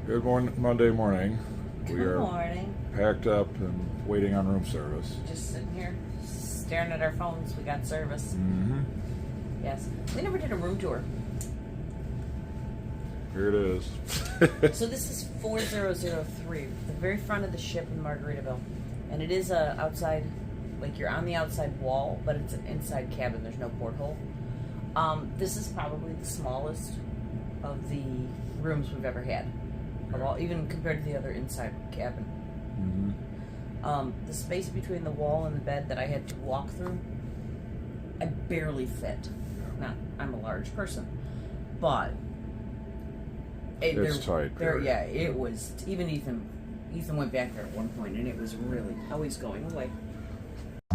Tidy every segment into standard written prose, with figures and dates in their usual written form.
Good Monday morning. We Good are morning. packed up and waiting on room service. Just sitting here staring at our phones. We got service. Mm-hmm. Yes. We never did a room tour. Here it is. So this is 4003, the very front of the ship in Margaritaville. And it is a outside, like you're on the outside wall, but it's an inside cabin. There's no porthole. This is probably the smallest of the rooms we've ever had. Of all, even compared to the other inside cabin. Mm-hmm. The space between the wall and the bed that I had to walk through, I barely fit. Now, I'm a large person, but it's tight. Yeah, it was. Even Ethan went back there at one point, and it was really. Oh, he's going away.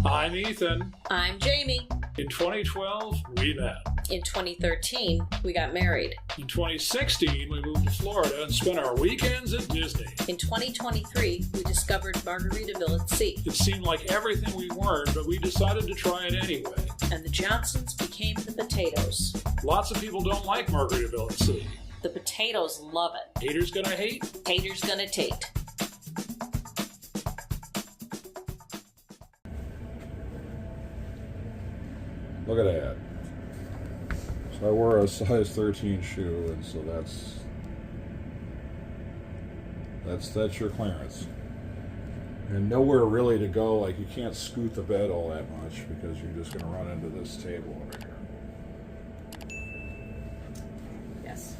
I'm Ethan. I'm Jamie. In 2012, we met. In 2013, we got married. In 2016, we moved to Florida and spent our weekends at Disney. In 2023, we discovered Margaritaville at sea. It seemed like everything we weren't, but we decided to try it anyway. And the Johnsons became the potatoes. Lots of people don't like Margaritaville at sea. The potatoes love it. Haters gonna hate? Haters gonna tate. Look at that. So I wore a size 13 shoe, and so that's your clearance. And nowhere really to go. Like, you can't scoot the bed all that much because you're just going to run into this table over here. Yes.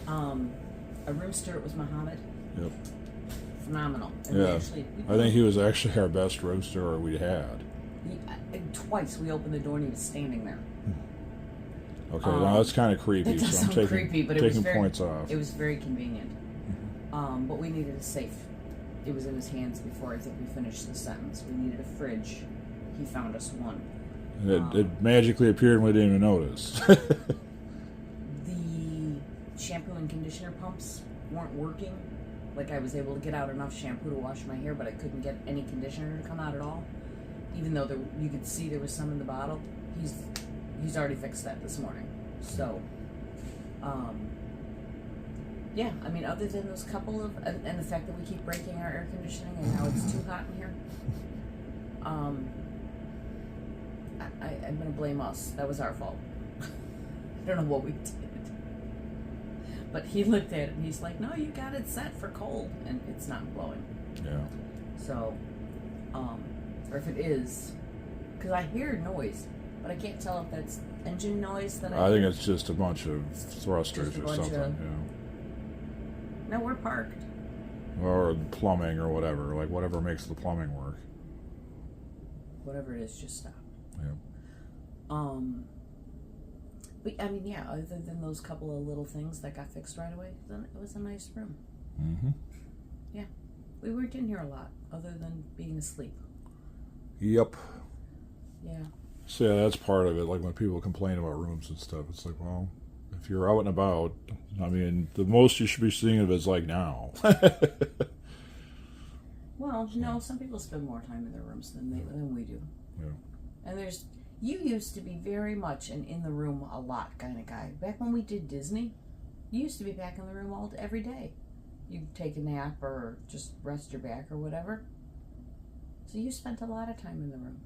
A room steward was Muhammad. Yep. Phenomenal. And Yeah. I think he was actually our best room steward we had. Twice we opened the door and he was standing there. Okay, now that's kind of creepy. It does So I'm sound taking, creepy, but taking it was very, points off. It was very convenient. But we needed a safe. It was in his hands before I think we finished the sentence. We needed a fridge. He found us one. It magically appeared and we didn't even notice. The shampoo and conditioner pumps weren't working. Like, I was able to get out enough shampoo to wash my hair, but I couldn't get any conditioner to come out at all. Even though you could see there was some in the bottle. He's already fixed that this morning. So, yeah, I mean, other than those couple of, and the fact that we keep breaking our air conditioning and how it's too hot in here, I'm going to blame us. That was our fault. I don't know what we did. But he looked at it and he's like, no, you got it set for cold. And it's not blowing. Yeah. So, or if it is, because I hear noise, but I can't tell if that's engine noise that I think it's just a bunch of thrusters or something. No, we're parked. Or plumbing or whatever. Like, whatever makes the plumbing work. Whatever it is, just stop. Yeah. But I mean, yeah, other than those couple of little things that got fixed right away, then it was a nice room. Mm-hmm. Yeah. We weren't in here a lot, other than being asleep. Yep. Yeah. So yeah, that's part of it. Like, when people complain about rooms and stuff, it's like, well, if you're out and about, I mean, the most you should be seeing of it is like now. Well, no, some people spend more time in their rooms than we do. Yeah. And you used to be very much an in the room a lot kind of guy. Back when we did Disney, you used to be back in the room every day. You'd take a nap or just rest your back or whatever. So you spent a lot of time in the room.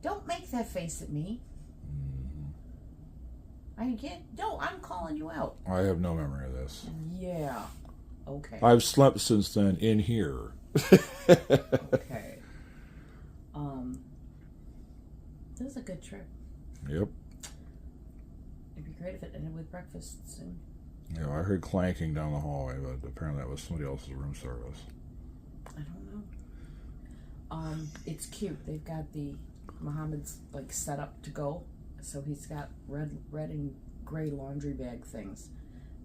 Don't make that face at me. I can't. No, I'm calling you out. I have no memory of this. Yeah. Okay. I've slept since then in here. Okay. This is a good trip. Yep. It'd be great if it ended with breakfast soon. Yeah, I heard clanking down the hallway, but apparently that was somebody else's room service. I don't know. It's cute. They've got the Muhammad's like set up to go, so he's got red and gray laundry bag things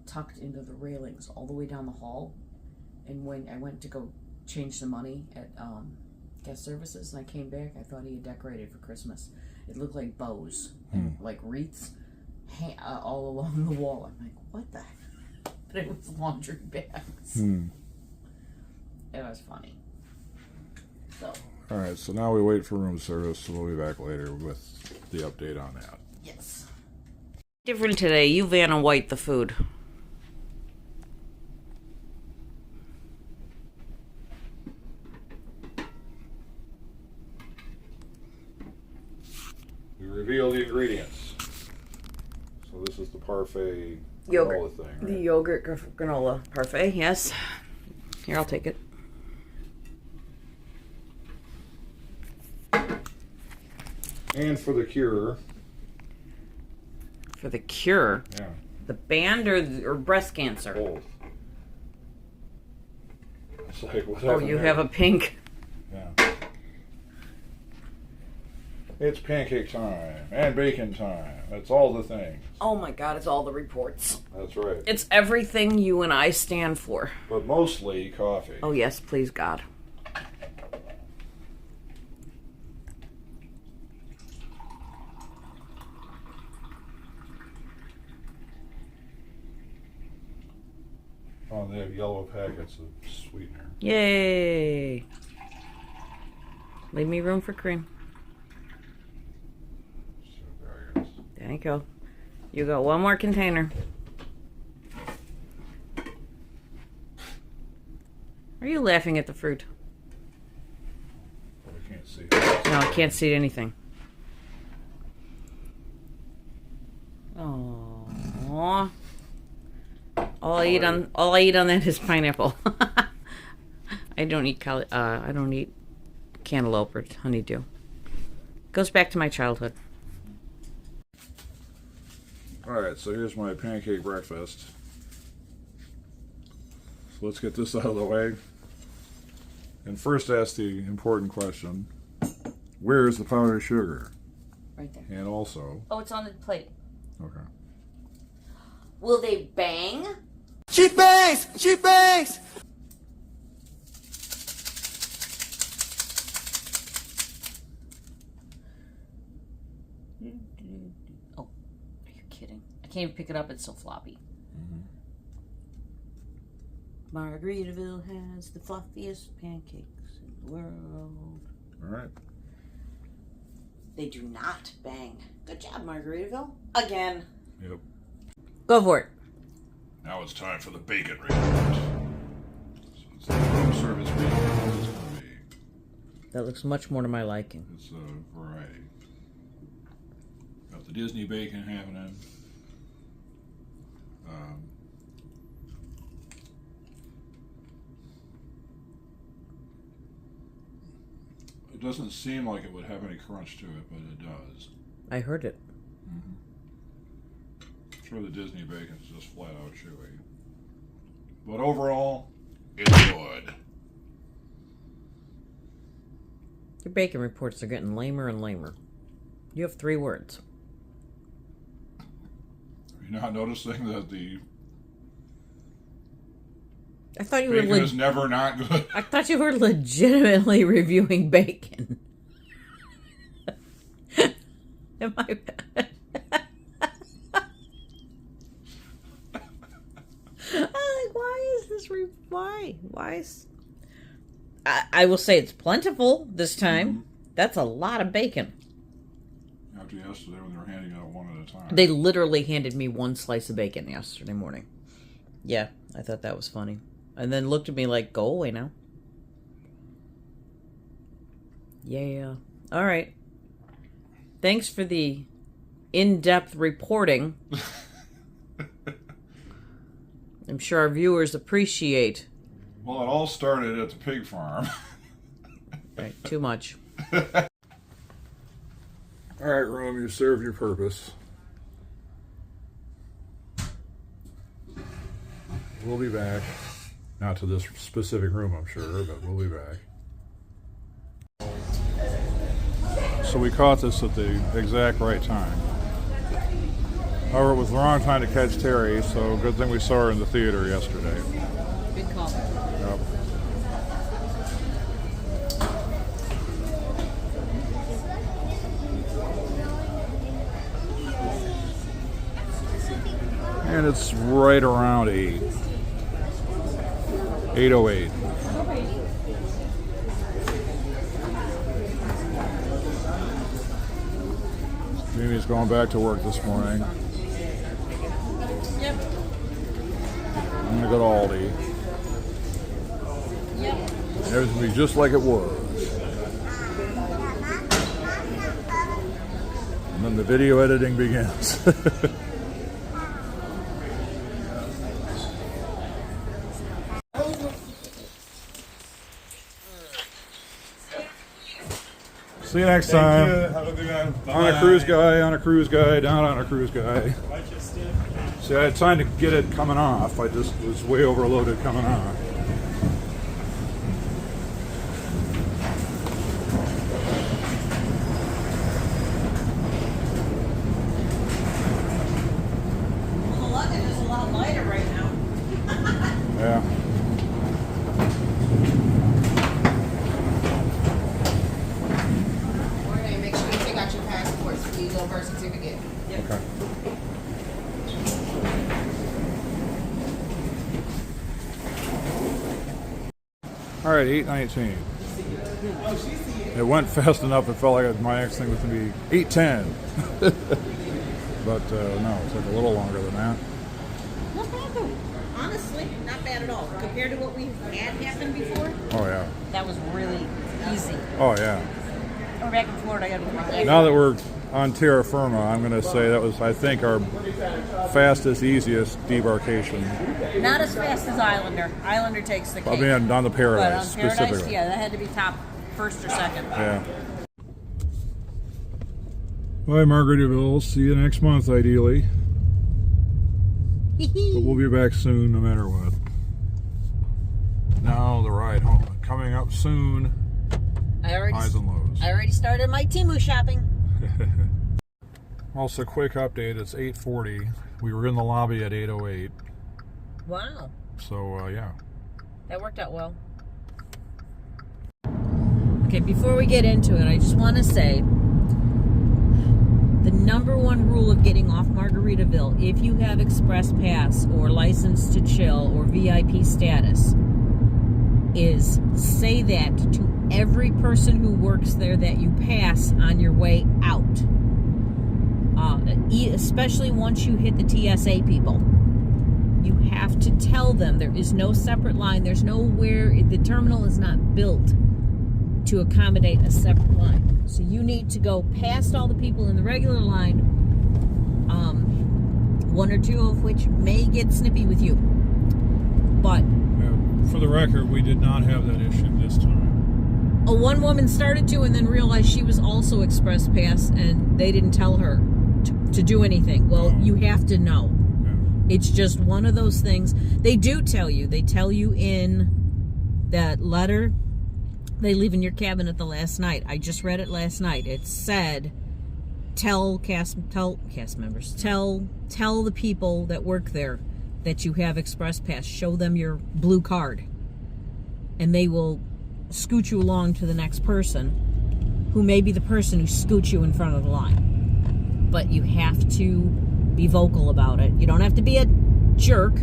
tucked into the railings all the way down the hall. And when I went to go change the money at guest services, and I came back, I thought he had decorated for Christmas. It looked like bows and like wreaths all along the wall. I'm like, what the heck? But it was laundry bags. It was funny. So. All right, so now we wait for room service, so we'll be back later with the update on that. Yes. Different today. You Vanna White the food. reveal the ingredients. So this is the parfait Yogurt. granola thing, right? The yogurt granola parfait, yes. Here, I'll take it. And for the cure. For the cure? Yeah. The band or breast cancer? Both. It's like, what Oh, happened you there? have a pink. Yeah. It's pancake time and bacon time. That's all the things. Oh my God, it's all the reports. That's right. It's everything you and I stand for. But mostly coffee. Oh yes, please God. Oh, they have yellow packets of sweetener. Yay. Leave me room for cream. Sugars. There you go. You got one more container. Are you laughing at the fruit? But I can't see. No, I can't see anything. Oh. All I eat on that is pineapple. I don't eat cantaloupe or honeydew. Goes back to my childhood. Alright, so here's my pancake breakfast. So let's get this out of the way. And first ask the important question. Where's the powdered sugar? Right there. And also... Oh, it's on the plate. Okay. Will they bang? She bangs! She bangs! Oh, are you kidding? I can't even pick it up, it's so floppy. Margaritaville has the fluffiest pancakes in the world. Alright. They do not bang. Good job, Margaritaville. Again. Yep. Go for it. Now it's time for the bacon report. So it's the room service bacon. What it's going to be. That looks much more to my liking. It's a variety. Got the Disney bacon happening. It doesn't seem like it would have any crunch to it, but it does. I heard it. I'm sure the Disney bacon's just flat out chewy. But overall, it's good. Your bacon reports are getting lamer and lamer. You have 3 words. Are you not noticing that the I thought you were bacon is never not good? I thought you were legitimately reviewing bacon. Am I? I'm like, why is this? Why is? I will say it's plentiful this time. That's a lot of bacon. After yesterday when they were handing out one at a time. They literally handed me 1 slice of bacon yesterday morning. Yeah, I thought that was funny. And then looked at me like, go away now. Yeah. All right. Thanks for the in-depth reporting. I'm sure our viewers appreciate. Well, it all started at the pig farm. Right, too much. Alright, room, you served your purpose. We'll be back. Not to this specific room, I'm sure, but we'll be back. So we caught this at the exact right time. However, it was the wrong time to catch Terry, so good thing we saw her in the theater yesterday. Good call. Yep. And it's right around 8. 8:08. Jamie's going back to work this morning. Yep. I'm gonna go to Aldi. Yep. Everything will be just like it was. And then the video editing begins. See you next time. Have a good one. On a cruise guy, on a cruise guy, down on a cruise guy. See, I had time to get it coming off. I just was way overloaded coming on. The luggage is a lot lighter right now. Yeah. Jorge, make sure you take out your passports, please, or birth certificate. Okay. All right, 8:19. It went fast enough. It felt like my next thing was going to be 8:10. But no, it took a little longer than that. Not bad though. Honestly, not bad at all. Compared to what we had happened before, Oh yeah. that was really easy. Oh yeah. We're back in Florida. I got Now that we're on terra firma, I'm going to say that was, I think, our fastest, easiest debarkation. not as fast as Islander. Islander takes the cake. I mean, on the but Paradise on Paradise, specifically. yeah, that had to be top first or second. Yeah. Bye, Margaritaville. See you next month, ideally. But we'll be back soon, no matter what. Now the ride home coming up soon. Highs and lows. I already started my Temu shopping. Also, quick update. It's 8:40. We were in the lobby at 8:08. Wow, So yeah. that worked out well. Okay, before we get into it, I just want to say the number one rule of getting off Margaritaville, if you have Express Pass or License to Chill or VIP status, is say that to every person who works there that you pass on your way out. Especially once you hit the TSA people. You have to tell them there is no separate line. There's nowhere, the terminal is not built to accommodate a separate line. So you need to go past all the people in the regular line, one or two of which may get snippy with you. But For the record, we did not have that issue this time. one woman started to and then realized she was also Express Pass and they didn't tell her to do anything. Well, you have to know. It's just one of those things. They do tell you. They tell you in that letter they leave in your cabin at the last night. I just read it last night. It said, tell cast members, tell the people that work there that you have Express Pass. Show them your blue card, and they will scoot you along to the next person, who may be the person who scoots you in front of the line. But you have to be vocal about it. You don't have to be a jerk.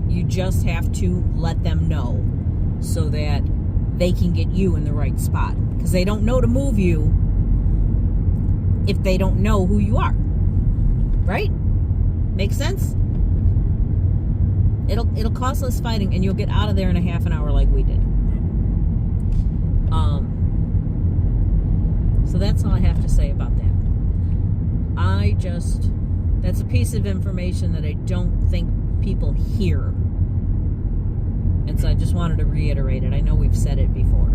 You just have to let them know so that they can get you in the right spot. Because they don't know to move you if they don't know who you are. Right? Make sense? It'll cost less fighting and you'll get out of there in a half an hour like we did. So that's all I have to say about that. That's a piece of information that I don't think people hear. And so I just wanted to reiterate it. I know we've said it before.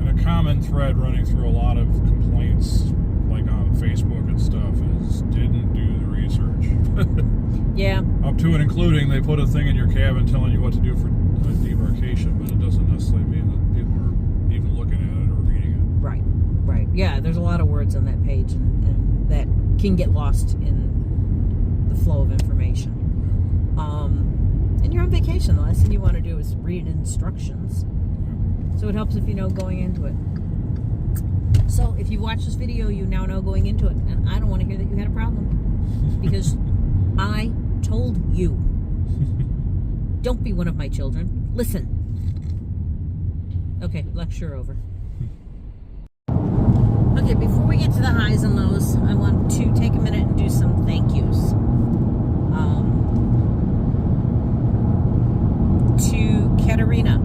And a common thread running through a lot of complaints, like on Facebook and stuff, is didn't do the research. Yeah. Up to and including, they put a thing in your cabin telling you what to do for debarkation, but it doesn't necessarily mean that people are even looking at it or reading it. Right. Yeah, there's a lot of words on that page, and that can get lost in the flow of information. And you're on vacation. The last thing you want to do is read instructions. So it helps if you know going into it. So if you watch this video, you now know going into it. And I don't want to hear that you had a problem. Because I told you. Don't be one of my children. Listen. Okay, lecture over. Okay, before we get to the highs and lows, I want to take a minute and do some thank yous. To Katerina.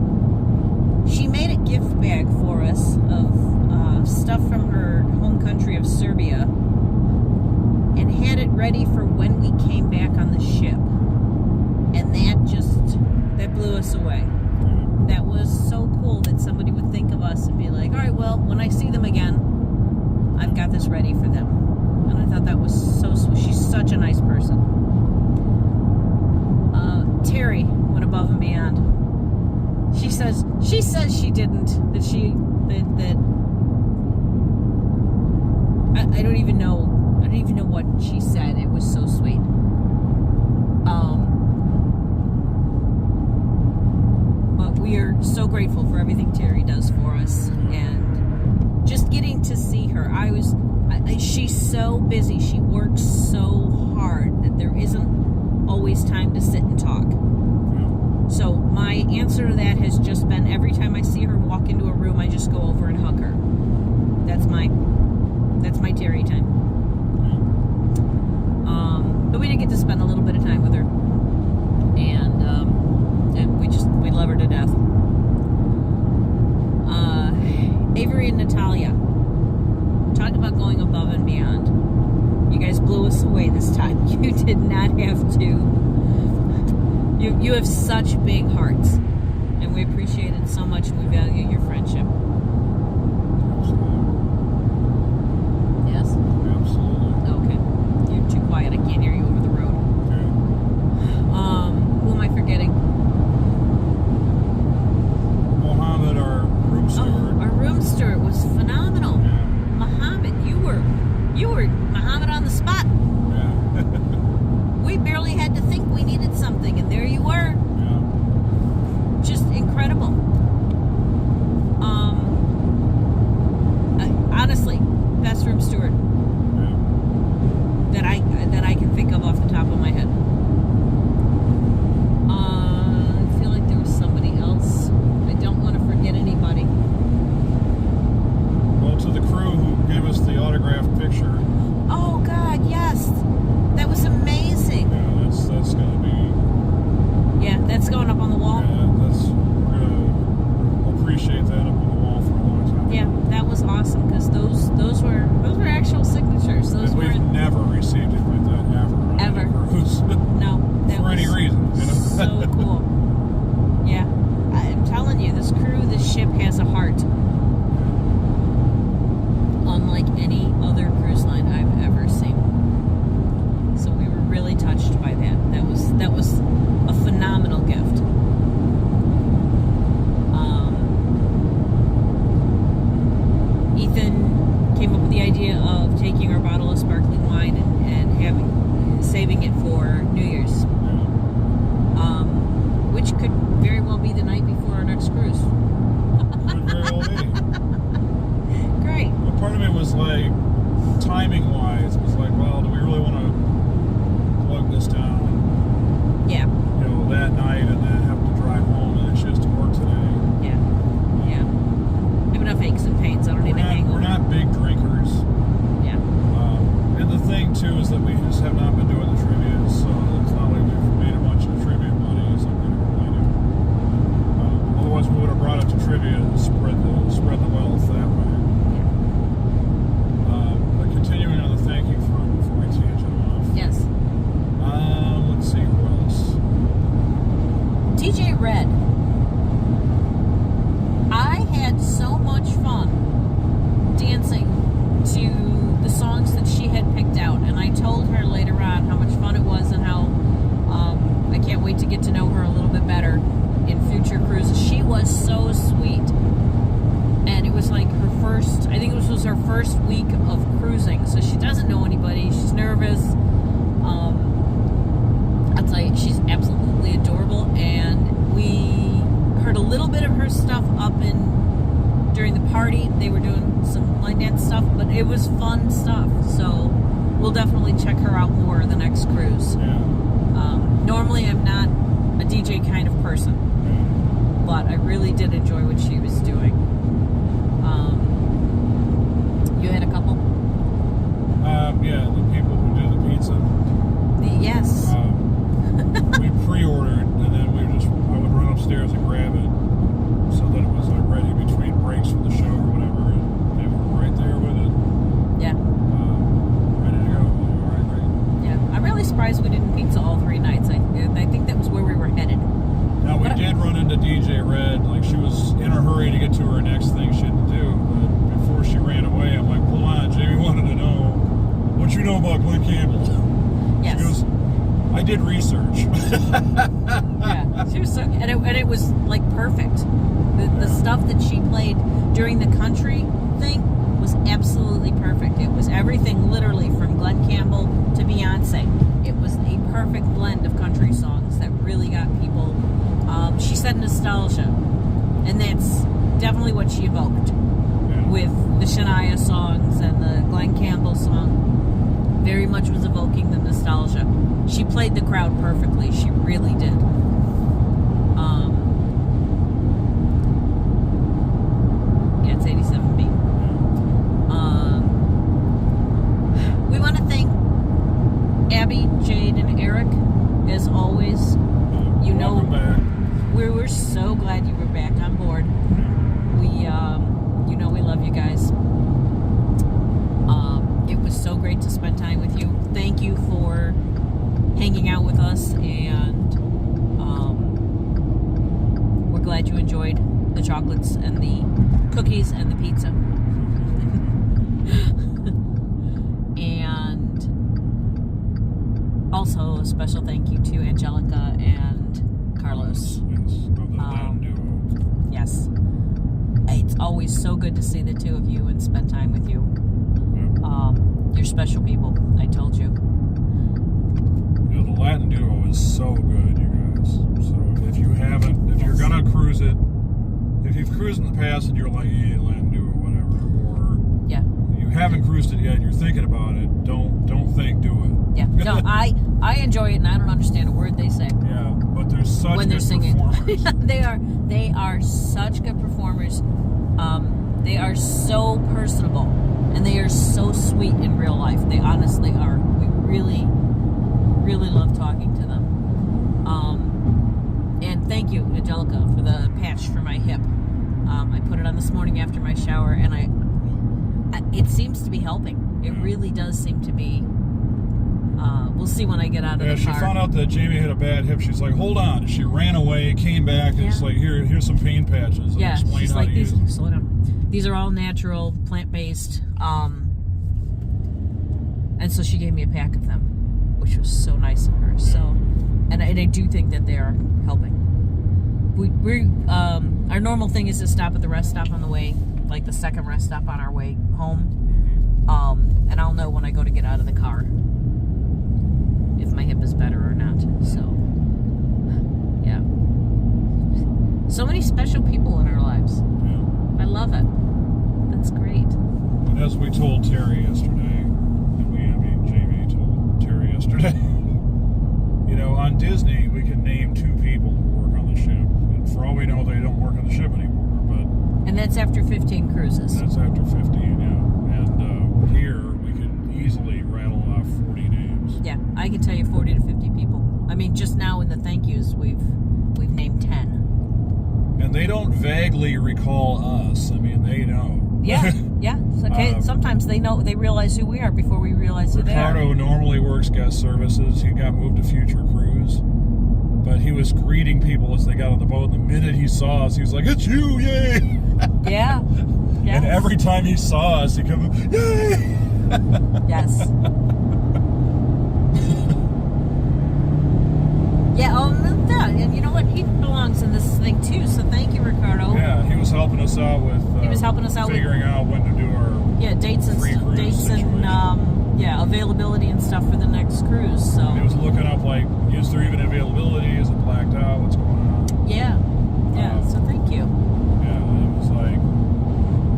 She made a gift bag for us of stuff from her home country of Serbia blew us away. That was so cool that somebody would think of us and be like, all right, well, when I see them again, I've got this ready for them. And I thought that was so sweet. She's such a nice person. Terry went above and beyond. She says she didn't. That I don't even know. I don't even know what she said. It was so sweet. But we are so grateful for everything Terry does for us, and just getting to see her. She's so busy. She works so hard that there isn't always time to sit and talk. So my answer to that has just been, every time I see her walk into a room, I just go over and hug her. That's my Terry time. But we did get to spend a little bit of time with her, and we love her to death. Avery and Natalia, talk about going above and beyond. You guys blew us away this time. You did not have to. You have such big hearts, and we appreciate it so much, and we value your friendship. Yes? Absolutely. Okay. You're too quiet. I can't hear you over the road. Okay. Who am I forgetting? Mohammed, our room steward. Our room steward was phenomenal. Yeah. Mohammed, you were Mohammed on the spot. Yeah. We barely had to think we needed something, and there you were. Yeah. Just incredible. Honestly, best room steward Yeah. that I can think of off the top of my head. I feel like there was somebody else. I don't want to forget anybody. Well, to the crew who gave us the autographed picture. Oh God, yes, that was amazing. Yeah, that's going to be. Yeah, that's going up on the wall. Yeah, we're gonna appreciate that up on the wall for a long time. Yeah, that was awesome, because those were actual signatures. Those And we've weren't never received it like that ever. Ever. Cruise. no. That For was any reason, you know? so cool. Yeah, I'm telling you, this ship has a heart, unlike any other cruise line I've ever seen. So we were really touched by that. That was a phenomenal gift. Ethan came up with the idea of taking our bottle of sparkling wine and saving it for New Year's, which could very well be the night before our next cruise. Could very well be. Great. But part of it was like, timing wise, it was like, well, do we really want to plug this down, Yeah. that night and then have to drive home and then she has to work today? Yeah. I have enough aches and pains. I don't need a hangover. We're not big drinkers. Yeah. And the thing too is that we just have not been doing the trivia, so it's not like we've made a bunch of trivia money as like we normally do. Otherwise, we would have brought it to trivia and spread the wealth that way. But continuing on the thank you front before we tangent off. Yes. Let's see who else. DJ Red. I had so much fun dancing to the songs that she had picked out, and I told her later on how much fun it was and how I can't wait to get to know her a little bit better in future cruises. She was so sweet, and it was like I think this was her first week of cruising, so she doesn't know anybody. She's nervous. I'll tell you, she's absolutely adorable, and we heard a little bit of her stuff during the party. They were doing some line dance stuff, but it was fun stuff, so we'll definitely check her out more the next cruise. Yeah. Normally I'm not a DJ kind of person, but I really did enjoy what she was doing. You had a couple? Yeah, the people who do the pizza. Yes. We pre-ordered, and then I would run upstairs and grab it so that it was like ready between breaks for the show or whatever, and they were right there with it. Yeah. Ready to go. All right, great. Yeah. I'm really surprised we didn't pizza all 3 nights. I think that was where we were headed. Now we did a hurry to get to her next thing she had to do. But before she ran away, I'm like, hold on, Jamie wanted to know what you know about Glenn Campbell. Yes. She goes, I did research. Yeah, she was so, and it was like perfect. The stuff that she played during the country thing was absolutely perfect. It was everything literally from Glenn Campbell to Beyonce. It was a perfect blend of country songs that really got people. She said nostalgia, and that's definitely what she evoked with the Shania songs and the Glenn Campbell song. Very much was evoking the nostalgia. She played the crowd perfectly. She really did. Yeah, it's 87B. We want to thank Abby, Jade, and Eric, as always. You know, Welcome back. we're so glad you were back on board. You know, we love you guys. It was so great to spend time with you. Thank you for hanging out with us, and we're glad you enjoyed the chocolates and the cookies and the pizza. And also a special thank you to Angelica and Carlos. Yes, of the Latin duo. Yes. It's always so good to see the two of you and spend time with you. You're special people, I told you. Yeah, the Latin duo is so good, you guys. So if you're gonna cruise it, if you've cruised in the past and you're like, yeah, Latin duo, whatever, or Yeah. you haven't cruised it yet, you're thinking about it, don't think, do it. Yeah. No, I enjoy it, and I don't understand a word they say Yeah, but there's such when they're good singing. performers. They are such good performers. They are so personable, and they are so sweet in real life. They honestly are. We really, really love talking to them. And thank you, Angelica, for the patch for my hip. I put it on this morning after my shower, and it seems to be helping. It really does seem to be. We'll see when I get out of the She car. found out that Jamie had a bad hip. She's like, hold on. She ran away, came back, and it's like, here's some pain patches. And Yeah, explain she's how like, to use them. slow down. These are all natural, plant-based. And so she gave me a pack of them, which was so nice of her. So, and I do think that they are helping. Our normal thing is to stop at the rest stop on the way, like the second rest stop on our way home. And I'll know when I go to get out of the car if my hip is better or not. So, yeah. So many special people in our lives. Yeah. I love it. That's great. And as we told Terry yesterday, Jamie told Terry yesterday, on Disney, we can name 2 people who work on the ship. And for all we know, they don't work on the ship anymore. But And that's after 15 cruises. that's after 15, yeah. And here, we could easily rattle off 40 names. Yeah, I can tell you 40 to 50 people. I mean, just now in the thank yous, we've named 10. And they don't vaguely recall us. I mean, they know. Yeah, yeah. It's okay. Sometimes they know, they realize who we are before we realize who they Ricardo are. normally works guest services. He got moved to Future Cruise. But he was greeting people as they got on the boat. The minute he saw us, he was like, it's you, yay! Yeah. Yes. And every time he saw us, he come, yay! Yes. Yeah, and you know what? He belongs in this thing too, so thank you, Ricardo. Yeah, he was helping us out with figuring out when to do our dates and free cruise situation. availability and stuff for the next cruise. So And he was looking up, like, is there even availability? Is it blacked out? What's going on? yeah. So thank you. Yeah, it was like,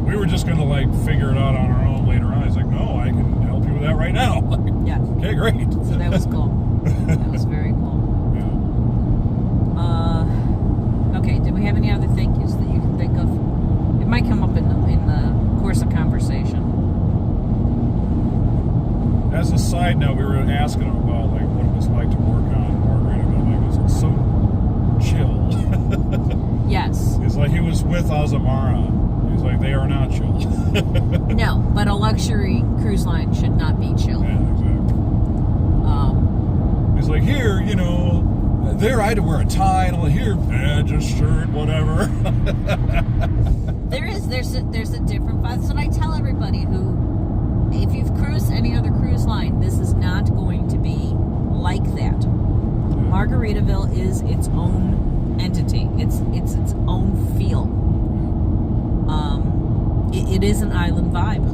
we were just going to, like, figure it out on our own later on. He's like, no, I can help you with that right now. Like, Yeah. okay, great. So that was cool. That was very cool. Yeah. Okay. Did we have any other thank yous that you can think of? It might come up in the course of conversation. As a side note, we were asking him about, like, what it was like to work on Margaritaville. Like, was it so chill? Yes. It's like he was with Azamara. He's like, they are not chill. No, but a luxury cruise line should not be chill. Yeah, exactly. He's like, here, there I had to wear a tie, and all here, religious shirt, whatever. There's a different vibe. That's what I tell everybody who, if you've cruised any other cruise line, this is not going to be like that. Margaritaville is its own entity. It's its own feel. It is an island vibe,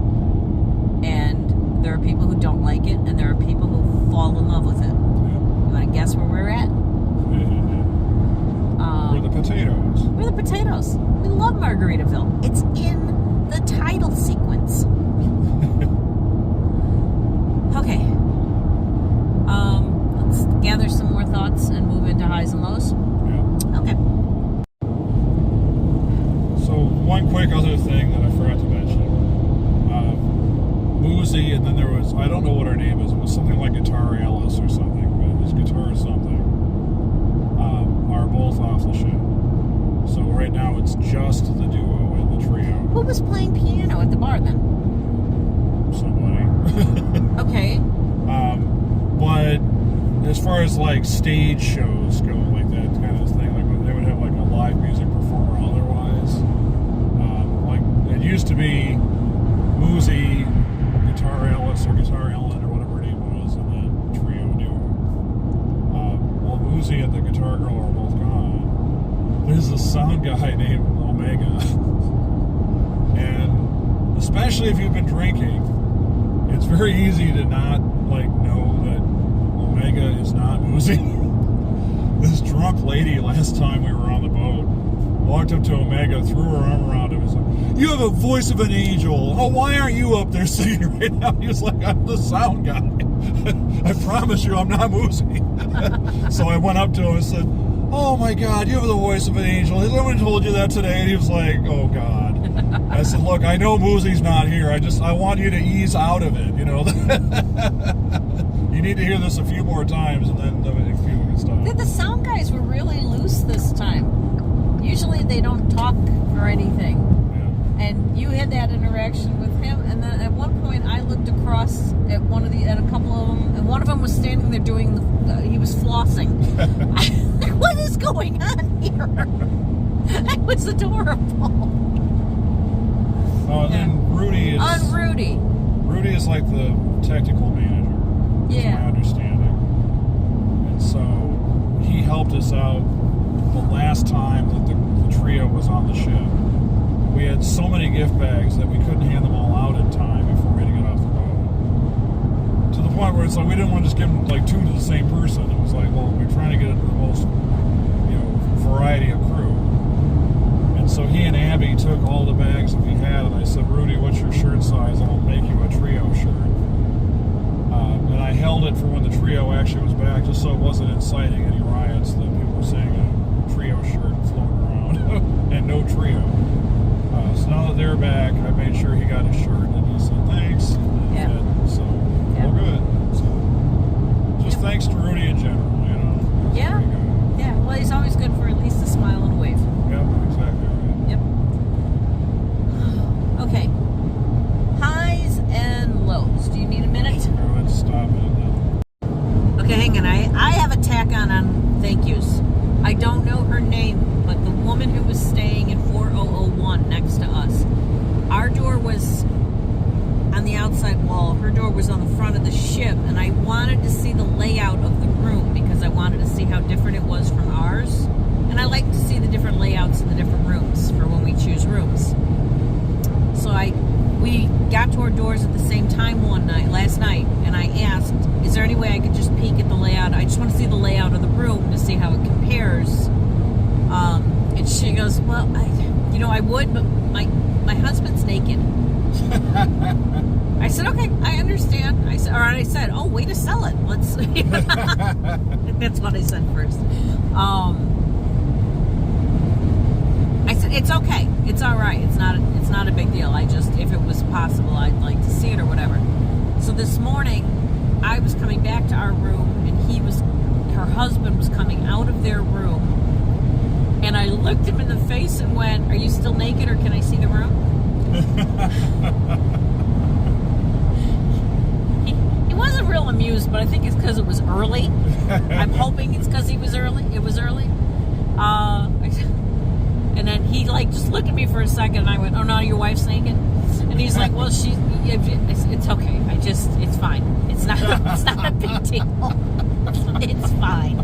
and there are people who don't like it, and there are people who fall in love with it. You want to guess where we're at? We're the potatoes. We're the potatoes. We love Margaritaville. It's in the title sequence. Okay. Let's gather some more thoughts and move into highs and lows. Yeah. Okay. So one quick other thing that I forgot to mention. Woozy, and then there was, I don't know what her name is, it was something like Guitar Alice or something, but his guitar or something, are both off the ship. So right now it's just the duo and the trio. Who was playing piano at the bar then? Somebody. Okay. But as far as like stage shows go, like that kind of thing, like they would have like a live music performer otherwise. Like it used to be Woozy, Guitar Alice or Guitar Ellen or whatever her name was, and then trio duo. Well, Woozy and the guitar girl are both gone. There's a sound guy named Omega, and especially if you've been drinking, it's very easy to not like know that Omega is not Woozy. This drunk lady last time we were on the boat walked up to Omega, threw her arm around him, and was like, "You have a voice of an angel. Oh, why aren't you up there singing right now?" He was like, "I'm the sound guy. I promise you, I'm not Woozy." So I went up to him and said, "Oh my God, you have the voice of an angel. Has anyone told you that today?" And he was like, "Oh God." I said, "Look, I know Woozy's not here. I want you to ease out of it. You know, you need to hear this a few more times, and then people can stop." The sound guys were really loose this time. Usually they don't talk or anything. Yeah. And you had that interaction with him, and then at one point I looked across at at a couple of them, and one of them was standing there doing he was flossing. What is going on here? That was adorable. Oh, and then Rudy is... On Rudy. Rudy is like the technical manager, is Yeah. my understanding. And so he helped us out the last time that the trio was on the ship. We had so many gift bags that we couldn't hand them all out in time if we were going to get off the boat. To the point where it's like we didn't want to just give them like two to the same person. It was like, well, we're trying to get the most, variety of crew. And so he and Abby took all the bags that we had, and I said, "Rudy, what's your shirt size? I'll make you a trio shirt." And I held it for when the trio actually was back, just so it wasn't inciting any riots that people were saying a trio shirt floating around and no trio. So now that they're back, I made sure he got a shirt, and he said thanks. And Yeah. So Yeah. we're good. So just thanks to Rudy in general, Yeah. Pretty good. Yeah. Well, he's always good for at least a smile and a wave. Yep, exactly right. Yep. Okay. Highs and lows. Do you need a minute? Go ahead and stop it now. Okay, hang on. I have a tack on thank yous. I don't know her name, but the woman who was staying in 4001 next to us, our door was on the outside wall. Her door was on the front of the ship, and I wanted to see the layout of the room because I wanted to see how different it was from ours. And I like to see the different layouts in the different rooms for when we choose rooms. So we got to our doors at the same time last night, and I asked, is there any way I could just peek at the layout? I just want to see the layout of the room to see how it compares. And she goes, well, I would, but my husband's naked. I said, okay, I understand. I said, oh, way to sell it. Let's. That's what I said first. I said, it's okay. It's all right. It's not a big deal. If it was possible, I'd like to see it or whatever. So this morning, I was coming back to our room, and her husband was coming out of their room, and I looked him in the face and went, are you still naked, or can I see the room? He wasn't real amused, but I think it's because it was early. I'm hoping it's because it was early. I just looked at me for a second, and I went, "Oh no, your wife's naked." And he's like, "Well, it's okay. It's fine. It's not a big deal. It's fine."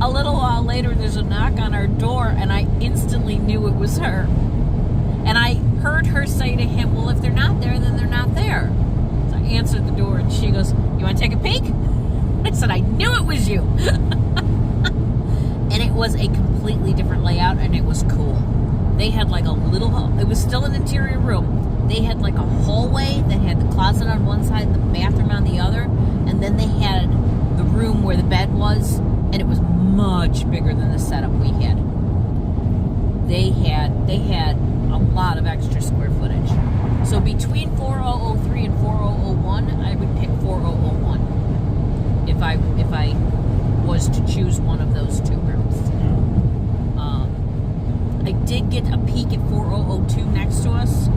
A little while later, there's a knock on our door, and I instantly knew it was her. And I heard her say to him, "Well, if they're not there, then they're not there." So I answered the door, and she goes, "You want to take a peek?" I said, "I knew it was you." And it was a completely different layout, and it was cool. They had like a little, it was still an interior room. They had like a hallway that had the closet on one side and the bathroom on the other. And then they had the room where the bed was, and it was much bigger than the setup we had. They had a lot of extra square footage. So between 4003 and 4001, I would pick 4001 if I was to choose one of those two rooms. I did get a peek at 4002 next to us.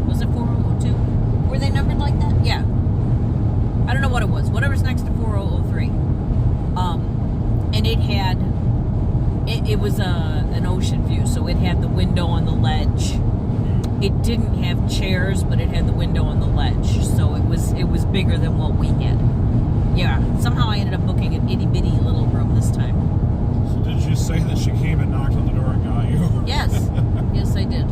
Was it 4002? Were they numbered like that? Yeah. I don't know what it was. Whatever's next to 4003. And it was an ocean view, so it had the window on the ledge. It didn't have chairs, but it had the window on the ledge, so it was bigger than what we had. Yeah. Somehow I ended up booking an itty bitty little room this time. Did you say that she came and knocked on the door and got you? Yes. Yes, I did.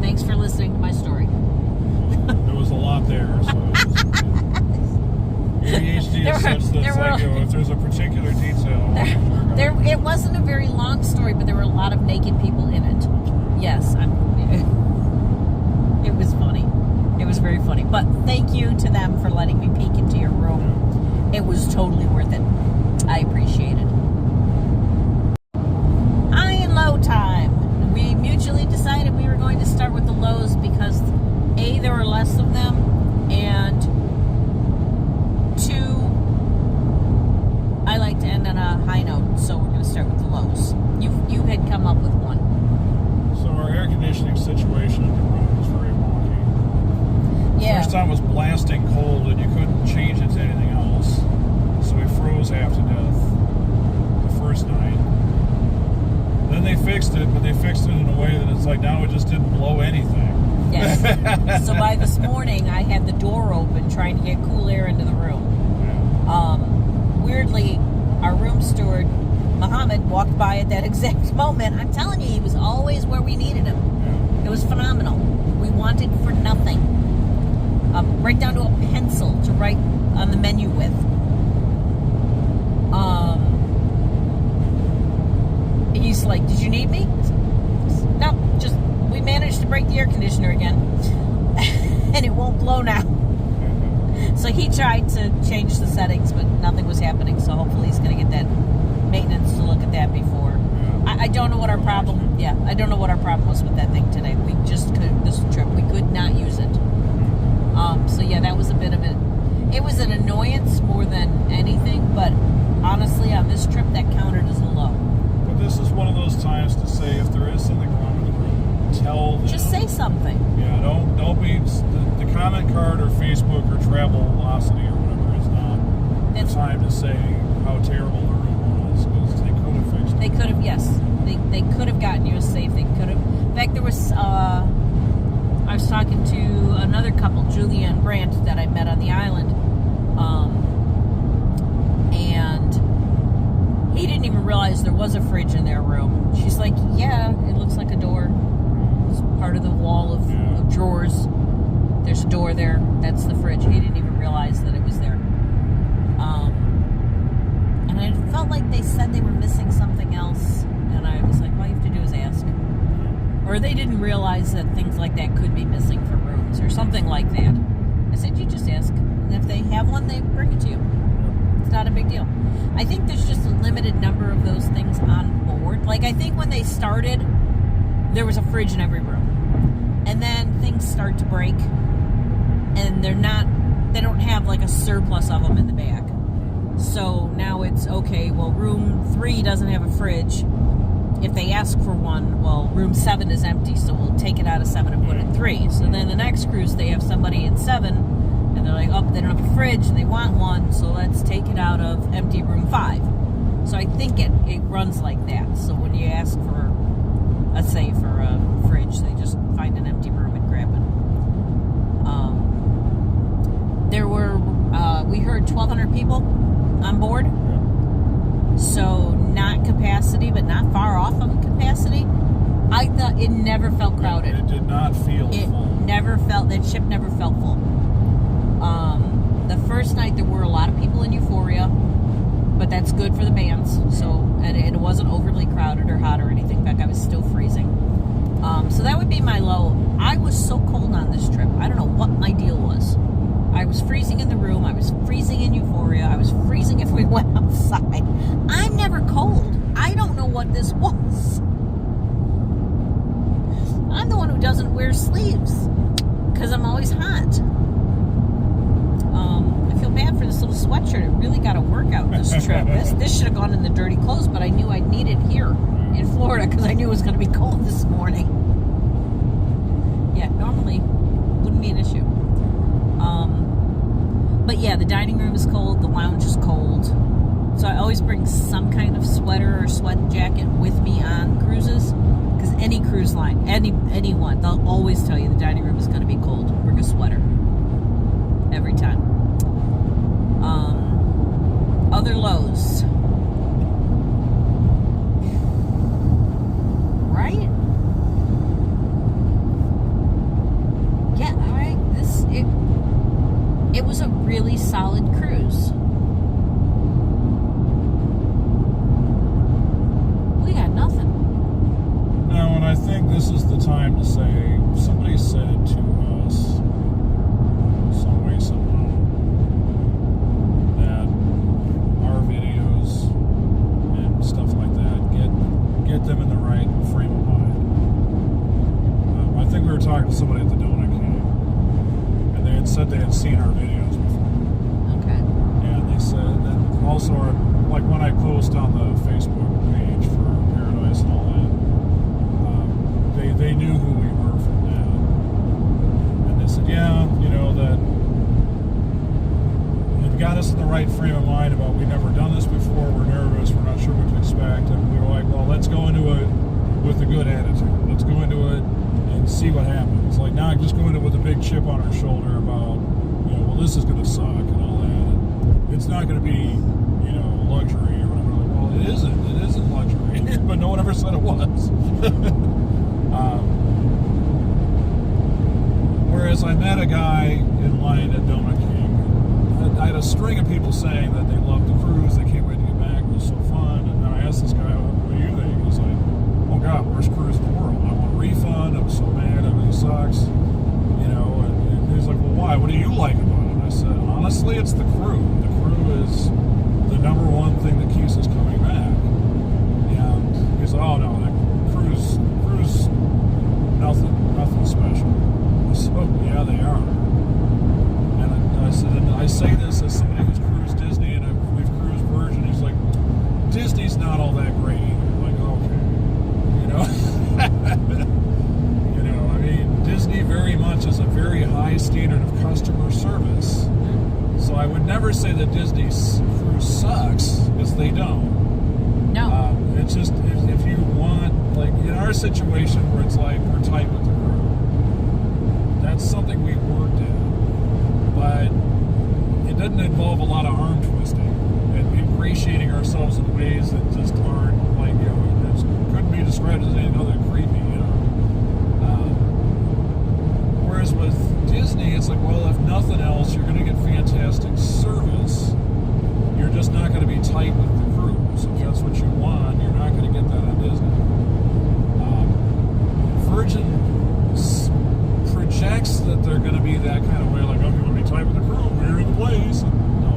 Thanks for listening to my story. There was a lot there, so ADHD is such that it's like, if there's a particular detail. It wasn't a very long story, but there were a lot of naked people in it. Yes, it was funny. It was very funny. But thank you to them for letting me peek into your room. It was totally worth it. I appreciate it. High and low time. We mutually decided we were going to start with the lows because A, there were less of them, and 2, I like to end on a high note, so we're going to start with the lows. You had come up with one. So our air conditioning situation in the room was very wonky. Yeah. First time was blasting cold and you couldn't change it to anything else. So we froze half to death the first night. Then they fixed it, but they fixed it in a way that it's like now it just didn't blow anything. Yes. So by this morning, I had the door open trying to get cool air into the room. Yeah. Weirdly, our room steward, Muhammad, walked by at that exact moment. I'm telling you, he was always where we needed him. Yeah. It was phenomenal. We wanted for nothing. Right down to a pencil to write on the menu with. He's like, "Did you need me?" No, just we managed to break the air conditioner again, and it won't blow now. So he tried to change the settings, but nothing was happening. So hopefully he's going to get that maintenance to look at that before. I don't know what our problem. Yeah, I don't know what our problem was with that thing today. We just could this trip. We could not use it. So yeah, that was a bit of it. It was an annoyance more than anything, but honestly, on this trip, that counted as a low. But this is one of those times to say if there is something wrong with the room, tell them. Just say something. Yeah, don't be the comment card or Facebook or Travelocity or whatever is not the time to say how terrible the room was because they could have fixed it. They could have, yes. They could have gotten you a safe. They could have. In fact, there was. I was talking to another couple, Julia and Brant, that I met on the island, and he didn't even realize there was a fridge in their room. She's like, "Yeah, it looks like a door. It's part of the wall of drawers. There's a door there. That's the fridge." He didn't even realize that it was there. And I felt like they said they were missing something else, and I was like, all you have to do is ask. Or they didn't realize that things like that could be missing for rooms or something like that. I said, you just ask. And if they have one, they bring it to you. It's not a big deal. I think there's just a limited number of those things on board. Like, I think when they started, there was a fridge in every room. And then things start to break. And they don't have like a surplus of them in the back. So now it's, okay, well, room 3 doesn't have a fridge. If they ask for one, well, room 7 is empty, so we'll take it out of 7 and put it in 3. So then the next cruise, they have somebody in 7, and they're like, oh, they don't have a fridge, and they want one, so let's take it out of empty room 5. So I think it runs like that. So when you ask for a safe or a fridge. They just find an empty room and grab it. There were, we heard 1,200 people on board. So not capacity, but not far off of capacity. I thought it never felt crowded. It did not feel full. That ship never felt full. The first night there were a lot of people in Euphoria, but that's good for the bands. So, and it wasn't overly crowded or hot or anything. In fact, I was still freezing. So that would be my low. I was so cold on this trip. I don't know what my deal was. I was freezing in the room. I was freezing in Euphoria. I was freezing if we went outside. I'm never cold. I don't know what this was. I'm the one who doesn't wear sleeves because I'm always hot. I feel bad for this little sweatshirt. It really got a workout this trip. This should have gone in the dirty clothes, but I knew I'd need it here in Florida because I knew it was going to be cold this morning. Yeah, normally wouldn't be an issue. But yeah, the dining room is cold. The lounge is cold. So I always bring some kind of sweater or sweat jacket with me on cruises. Because any cruise line, anyone, they'll always tell you the dining room is going to be cold. Bring a sweater. Every time. Other lows. Right? Yeah, alright. It was a really solid cruise. We got nothing. No, and I think this is the time to say, somebody said to us, some way, somehow, that our videos and stuff like that get them in the right frame of mind. I think we were talking to somebody at the Donut King, and they had said they had seen our videos before. Okay. And they said that also, like when I post on the Facebook page for Paradise and all that, they knew who we were from that. And they said, yeah, you know, that it got us in the right frame of mind about we've never done this before, we're nervous, we're not sure what to expect, and we were like, well, let's go into it with a good attitude. Let's go into it and see what happens. Like, not just go into it with a big chip on our shoulder about, you know, well, this is going to suck and all that. And it's not going to be, you know, luxury or whatever. Like, well, it isn't luxury, but no one ever said it was. Whereas I met a guy in line at Donut King. I had a string of people saying that they loved the cruise, they can't wait to get back, it was so fun. And then I asked this guy, what do you think? He was like, oh God, worst cruise in the world. I want a refund, I was so mad, everything sucks. You know, and he's like, well, why? What do you like about it? I said, honestly, it's the crew. The crew is the number one thing that keeps us coming back. And he's like, oh no, the cruise, nothing special. So, yeah, they are. And I said, and I say this as somebody who's cruised Disney and we've cruised Virgin. He's like, Disney's not all that great either. I'm like, okay, you know, you know, I mean, Disney very much is a very high standard of customer service. So I would never say that Disney's cruise sucks, because they don't. No. It's just if you want, like in our situation where it's like we're tight with the crew, that's something we worked at, but it doesn't involve a lot of arm twisting and ingratiating ourselves in ways that just aren't, like, you know, that couldn't be described as anything other than creepy, you know. Whereas with Disney, it's like, well, if nothing else, you're going to get fantastic service. You're just not going to be tight with the crew. So if that's what you want, you're not going to get that on Disney. Virgin projects that they're going to be that kind of way, like, oh, you want to be tight with the crew, we're in the place. No.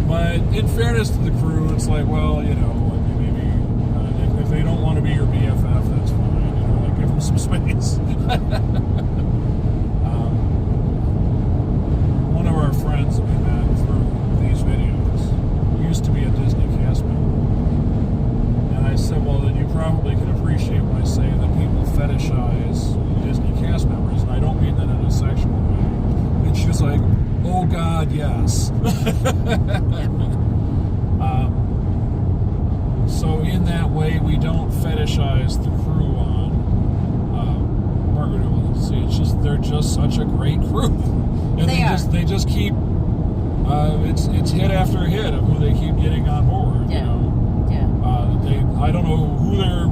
But in fairness to the crew, it's like, well, you know, maybe don't fetishize the crew on Margaritaville. See, they're just such a great crew, and they just keep it's hit after hit of who they keep getting on board. Yeah. You know? Yeah. I don't know who their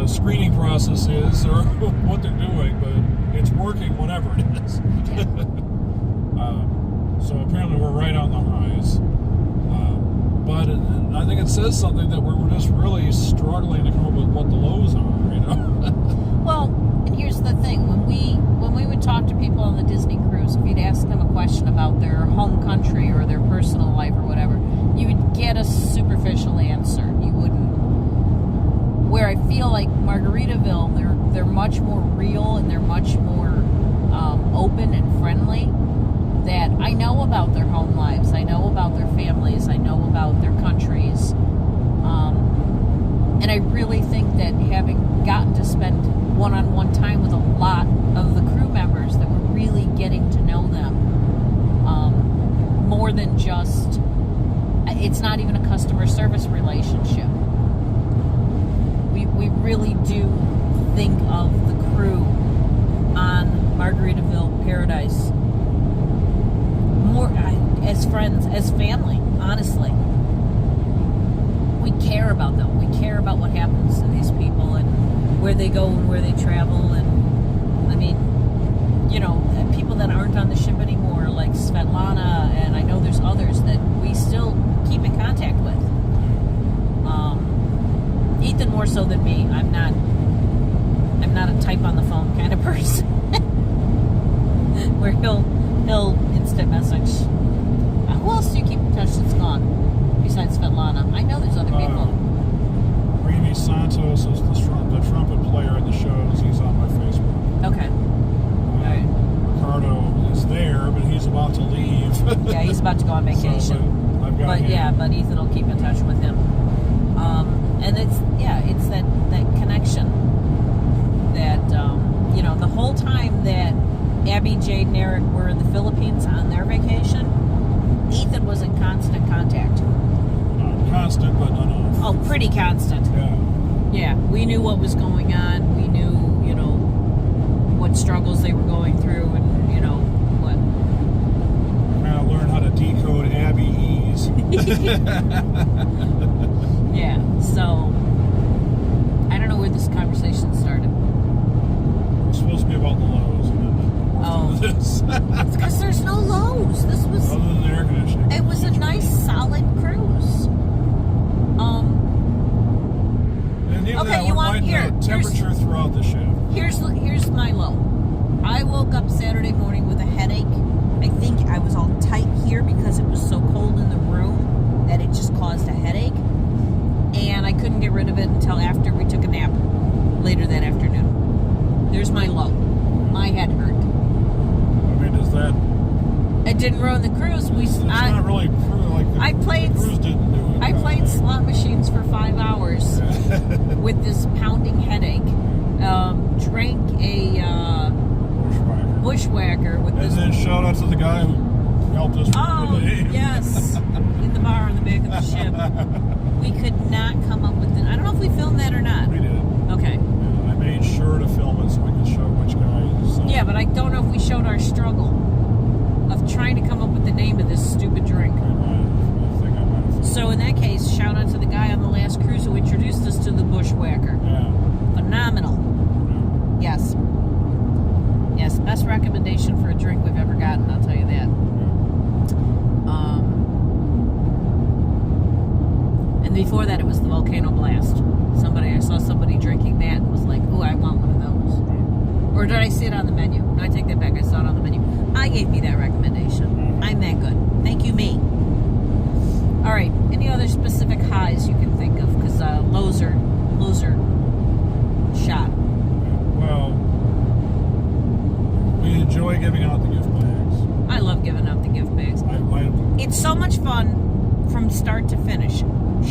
screening process is or what they're doing, but it's working whatever it is. So apparently we're right on the highs. But I think it says something that we're just really struggling to come up with what the lows are, you know? Well, and here's the thing. When we would talk to people on the Disney cruise, if you'd ask them a question about their home country or their personal life or whatever, you would get a superficial answer. You wouldn't. Where I feel like Margaritaville, they're much more real and they're much more open and friendly. That I know about their home lives, I know about their families, I know about their countries, and I really think that having gotten to spend one-on-one time with a lot of the crew members, that we're really getting to know them more than just. It's not even a customer service relationship. We really do think of the crew on Margaritaville Paradise more as friends, as family, honestly. We care about them. We care about what happens to these people and where they go and where they travel. And I mean, you know, people that aren't on the ship anymore, like Svetlana, and I know there's others that we still keep in contact with. Ethan more so than me. I'm not a type on the phone kind of person where he'll instant message. Who else do you keep in touch that's gone besides Svetlana? I know there's other people. Remy Santos is the trumpet player in the shows. He's on my Facebook. Okay. All right. Ricardo is there, but he's about to leave. Yeah, he's about to go on vacation. So, but Ethan will keep in touch with him. And it's that connection that you know, the whole time that Abby, Jade, and Eric were in the Philippines on their vacation, Ethan was in constant contact. Constant, but not enough. Oh, pretty constant. Yeah, we knew what was going on. We knew, you know, what struggles they were going through, and you know what. Kind of learn how to decode Abby E's. Yeah. So I don't know where this conversation started. It's supposed to be about the lows. It's because there's no lows. This was other than the air conditioning. It was a nice, solid cruise. And even Okay, that, you we're want finding here? the temperature throughout the ship. Here's my low. I woke up Saturday morning with a headache. I think I was all tight here because it was so cold in the room that it just caused a headache, and I couldn't get rid of it until after we took a nap later that afternoon. There's my low. My head hurt. I mean, is that? It didn't ruin the cruise. It's not really like the cruise didn't do it. I played slot machines for 5 hours with this pounding headache. Drank a bushwhacker with this. And then shout out to the guy who helped us. Oh, yes. In the bar on the back of the ship. We could not come up with it. I don't know if we filmed that or not. We did. Okay. Yeah, I made sure to film it so we could show which guy. Yeah, but I don't know if we showed our struggle of trying to come up with the name of this stupid drink. I think I might have. So in that case, shout out to the guy on the last cruise who introduced us to the bushwhacker. Yeah. Phenomenal. Yeah. Yes. Yes, best recommendation for a drink we've ever gotten, I'll tell you that. And before that, it was the Volcano Blast. I saw somebody drinking that and was like, "Ooh, I want one of those." Or did I see it on the menu? No, I take that back. I saw it on the menu. I gave me that recommendation. I'm that good. Thank you, me. All right. Any other specific highs you can think of? Because lows are shot. Well, we enjoy giving out the gift bags. I love giving out the gift bags. It's so much fun from start to finish.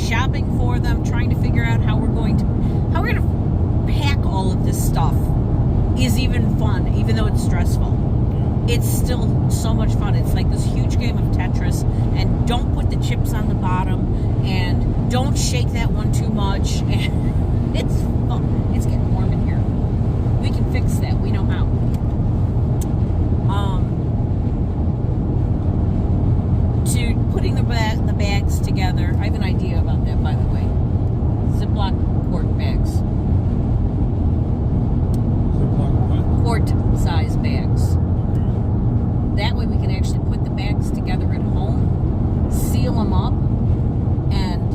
Shopping for them, trying to figure out how we're going to pack all of this stuff is even fun, even though it's stressful. it's still so much fun. It's like this huge game of Tetris, and don't put the chips on the bottom, and don't shake that one too much. And it's fun. It's getting warm in here. We can fix that. We know how. To putting the bags together, I have an idea about that, by the way. Ziploc quart bags. Quart size bags. That way we can actually put the bags together at home, seal them up, and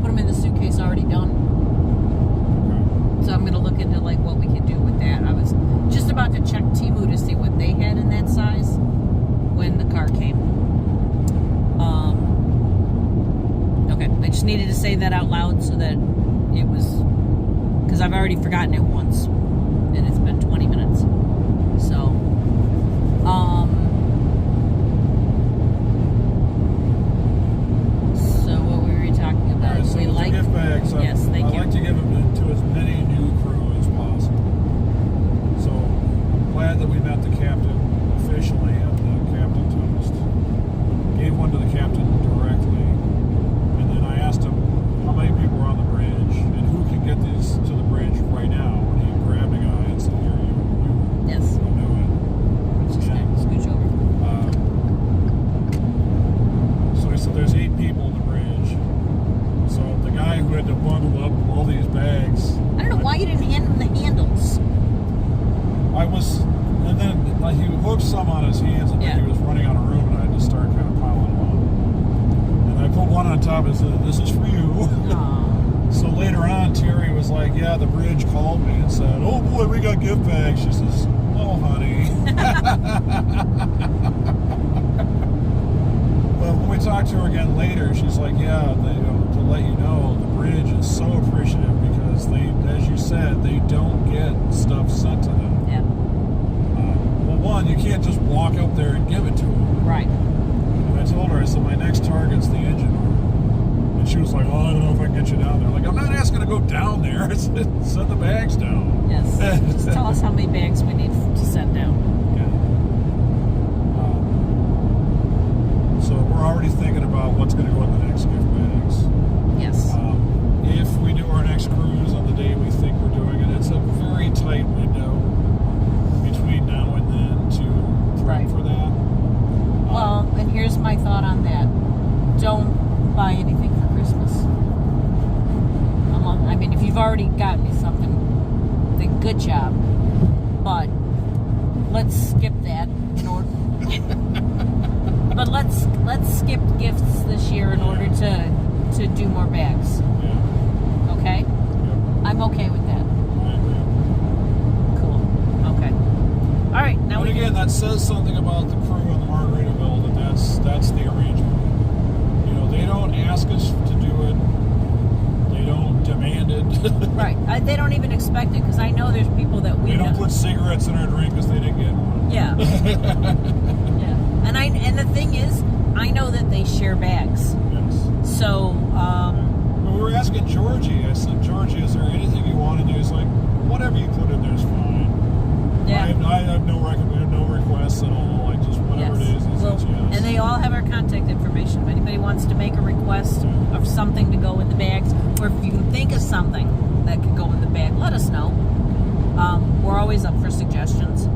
put them in the suitcase already done. So I'm going to look into like what we can do with that. I was just about to check Temu to see what they had in that size when the car came. Okay, I just needed to say that out loud so that it was, because I've already forgotten it once, and it's been 20 minutes. So, what were we talking about? All right, so we like gift bags. Yes, thank I you. like to give them to as many new crew as possible. So I'm glad that we met the captain officially at the captain toast. Gave one to the captain directly, and then I asked him how many people were on the bridge and who can get these to the bridge right now. And he grabbed a guy and said, "Here, you Yes. will do it." Just And, scooch over. so he said there's 8 people on the bridge. So the guy who had to bundle up all these bags, I don't know why you didn't hand him the handles. and then he hooked some on his hands, and then he was running out of room, and I had to start kind of piling them up. And I put one on top and said, "This is for you." Aww. So later on, Terry was like, "Yeah, the bridge called me and said, 'Oh boy, we got gift bags.'" She says, "Oh, honey." But when we talked to her again later, she's like, "Yeah, to let you know, the bridge is so appreciative because they, as you said, they don't get stuff sent to them. Yeah. Well, one, you can't just walk up there and give it to them." Right. And I told her, I said, "My next target's the engine room." And she was like, "Oh, I don't know if I can get you down there." Like, I'm not asking to go down there. Send the bags down. Yes. Just tell us how many bags we need to send down. Yeah. So we're already thinking about what's going to go in the next gift bags. Yes. If we do our next cruise on the day we think we're doing it, it's a very tight window between now and then to prep for that. Well, and here's my thought on that. Don't buy anything for Christmas. I mean, if you've already gotten me something, then good job. But let's skip that in order. But let's skip gifts this year in order to do more bags. Yeah. Okay? Yep. I'm okay with that. I agree. Cool. Okay. All right. Now But again, that says something about the crew on the Margaritaville, that's the arrangement. You know, they don't ask us to do it. They don't demand it. right. They don't even expect it because I know there's people that we They don't know. put cigarettes in our drink because they didn't get one. Yeah. Yeah. And the thing is, I know that they share bags. Yes. So, When we were asking Georgie, I said, "Georgie, is there anything you want to do?" He's like, "Whatever you put in there's fine." yeah. I have no requests at all. Like just whatever it is. He Well, says yes. and they all have our contact information. If anybody wants to make a request of something to go in the bags, or if you can think of something that could go in the bag, let us know. We're always up for suggestions.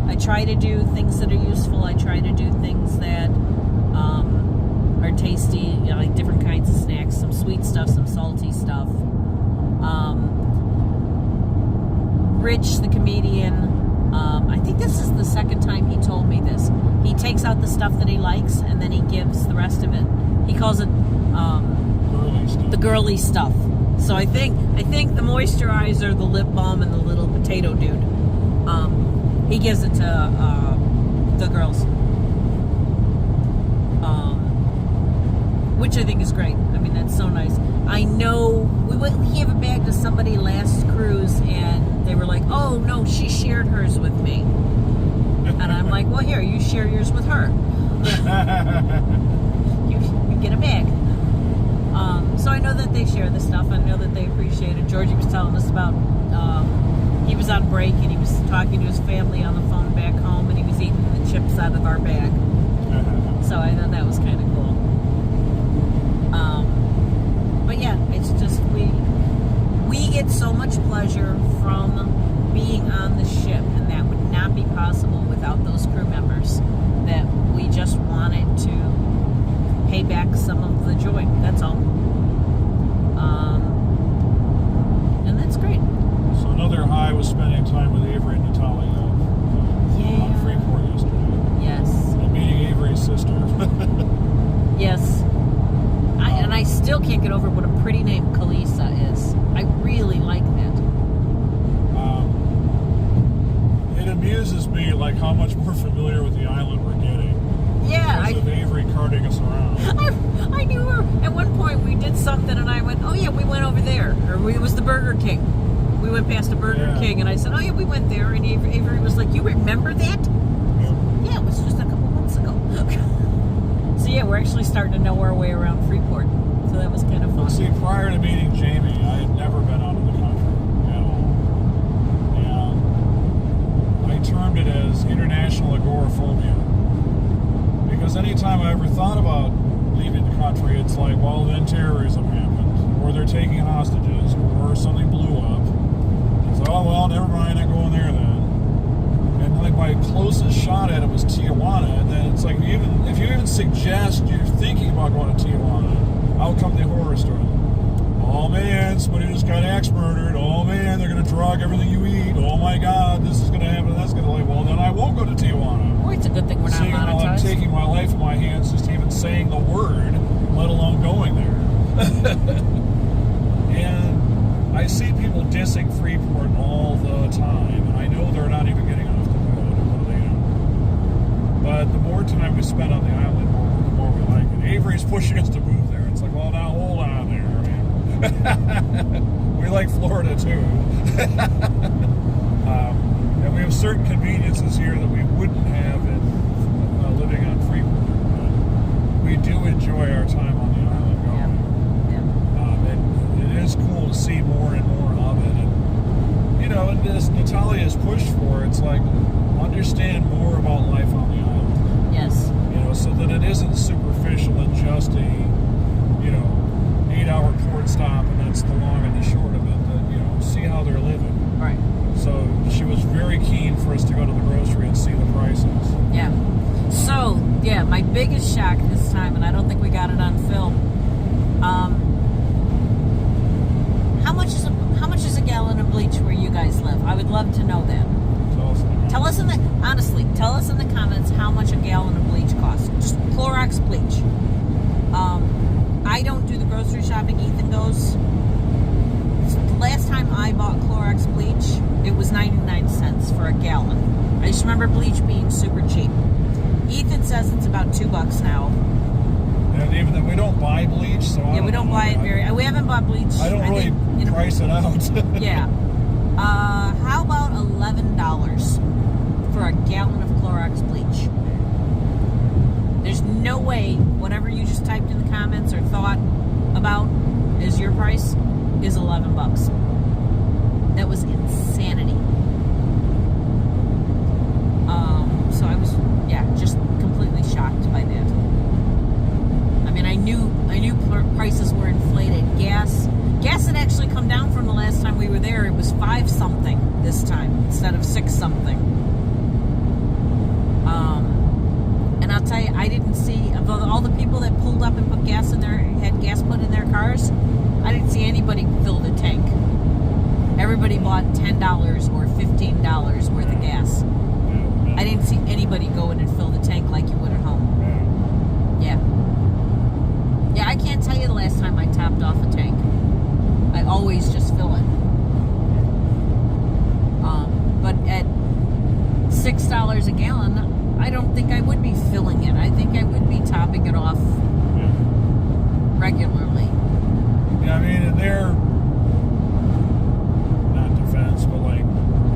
I try to do things that are useful. I try to do things that are tasty, you know, like different kinds of snacks, some sweet stuff, some salty stuff. Rich, the comedian, I think this is the second time he told me this. He takes out the stuff that he likes and then he gives the rest of it. He calls it Girly stuff. the girly stuff. So I think the moisturizer, the lip balm, and the little potato dude. He gives it to the girls, which I think is great. I mean, that's so nice. I know we gave a bag to somebody last cruise, and they were like, "Oh no, she shared hers with me," and I'm like, "Well, here, you share yours with her. you get a bag." So I know that they share this stuff. I know that they appreciate it. Georgie was telling us about. He was on break and he was talking to his family on the phone back home, and he was eating the chips out of our bag. So I thought that was kind of cool. But yeah, it's just we get so much pleasure from being on the ship, and that would not be possible without those crew members, that we just wanted to pay back some of the joy. That's all. And that's great. So another high was spending time with Avery and Natalia on Freeport yesterday. Yes. And meeting Avery's sister. Yes. I still can't get over what a pretty name Kalisa is. I really like that. It amuses me like how much more familiar with the island we're getting. Yeah. Because of Avery carting us around. I knew her. At one point we did something and I went, oh yeah, we went over there. Or it was the Burger King. We went past a Burger King and I said, oh yeah, we went there. And Avery was like, you remember that? Yeah, it was just a couple months ago. So yeah, we're actually starting to know our way around Freeport. So that was kind of fun. See, prior to meeting Jamie, I had never been out of the country at all. And I termed it as international agoraphobia. Because anytime I ever thought about leaving the country, it's like, well, then terrorism happened, or they're taking hostages, or something blew up. It's like, oh, well, never mind, I'm going there then. And like my closest shot at it was Tijuana, and then it's like, if you even suggest you're thinking about going to Tijuana, out come the horror story. Oh man, somebody just got axe murdered. Oh man, they're going to drug everything you eat. Oh my God, this is going to happen. That's going to like, well, then I won't go to Tijuana. Or it's a good thing we're not Seeing how I'm monetized. taking my life in my hands, just even saying the word, let alone going there. And I see people dissing Freeport all the time, and I know they're not even getting off the boat. What do they know? But the more time we spend on the island, the more we like it. Avery's pushing us to move there. It's like, well, now hold on there. I mean, we like Florida too. And we have certain conveniences here that we wouldn't have in living on Freeport. But we do enjoy our time on the island going. And it is cool to see more and more of it. And, you know, and as Natalia has pushed for, it's like, understand more about life on the island. Yes. You know, so that it isn't superficial and just a, 8-hour port stop, and that's the long and the short of it. That, see how they're living. Right. So she was very keen for us to go to the grocery and see the prices. Yeah. So, yeah, my biggest shock this time, and I don't think we got it on film. How much is a gallon of bleach where you guys live? I would love to know that. Tell us in the comments how much a gallon of bleach costs. Just Clorox bleach. I don't do the grocery shopping. Ethan goes. The last time I bought Clorox bleach, it was 99 cents for a gallon. I just remember bleach being super cheap. Ethan says it's about $2 now. And even though we don't buy bleach, so we don't buy it we haven't bought bleach. I don't really price it out. Yeah. How about $11 for a gallon of Clorox bleach? There's no way whatever you just typed in the comments or thought about as your price is $11. That was insanity. So I was, just completely shocked by that. I mean, I knew prices were inflated. Gas had actually come down from the last time we were there. It was 5 something this time instead of 6 something. And I'll tell you, I didn't see, of all the people that pulled up and put had gas put in their cars, I didn't see anybody fill the tank. Everybody bought $10 or $15 worth of gas. I didn't see anybody go in and fill the tank like you would at home. Yeah, I can't tell you the last time I topped off a tank. I always just fill it. But at $6 a gallon, I don't think I would be filling it. I think I would be topping it off regularly. Yeah, I mean, and they're not defense, but like,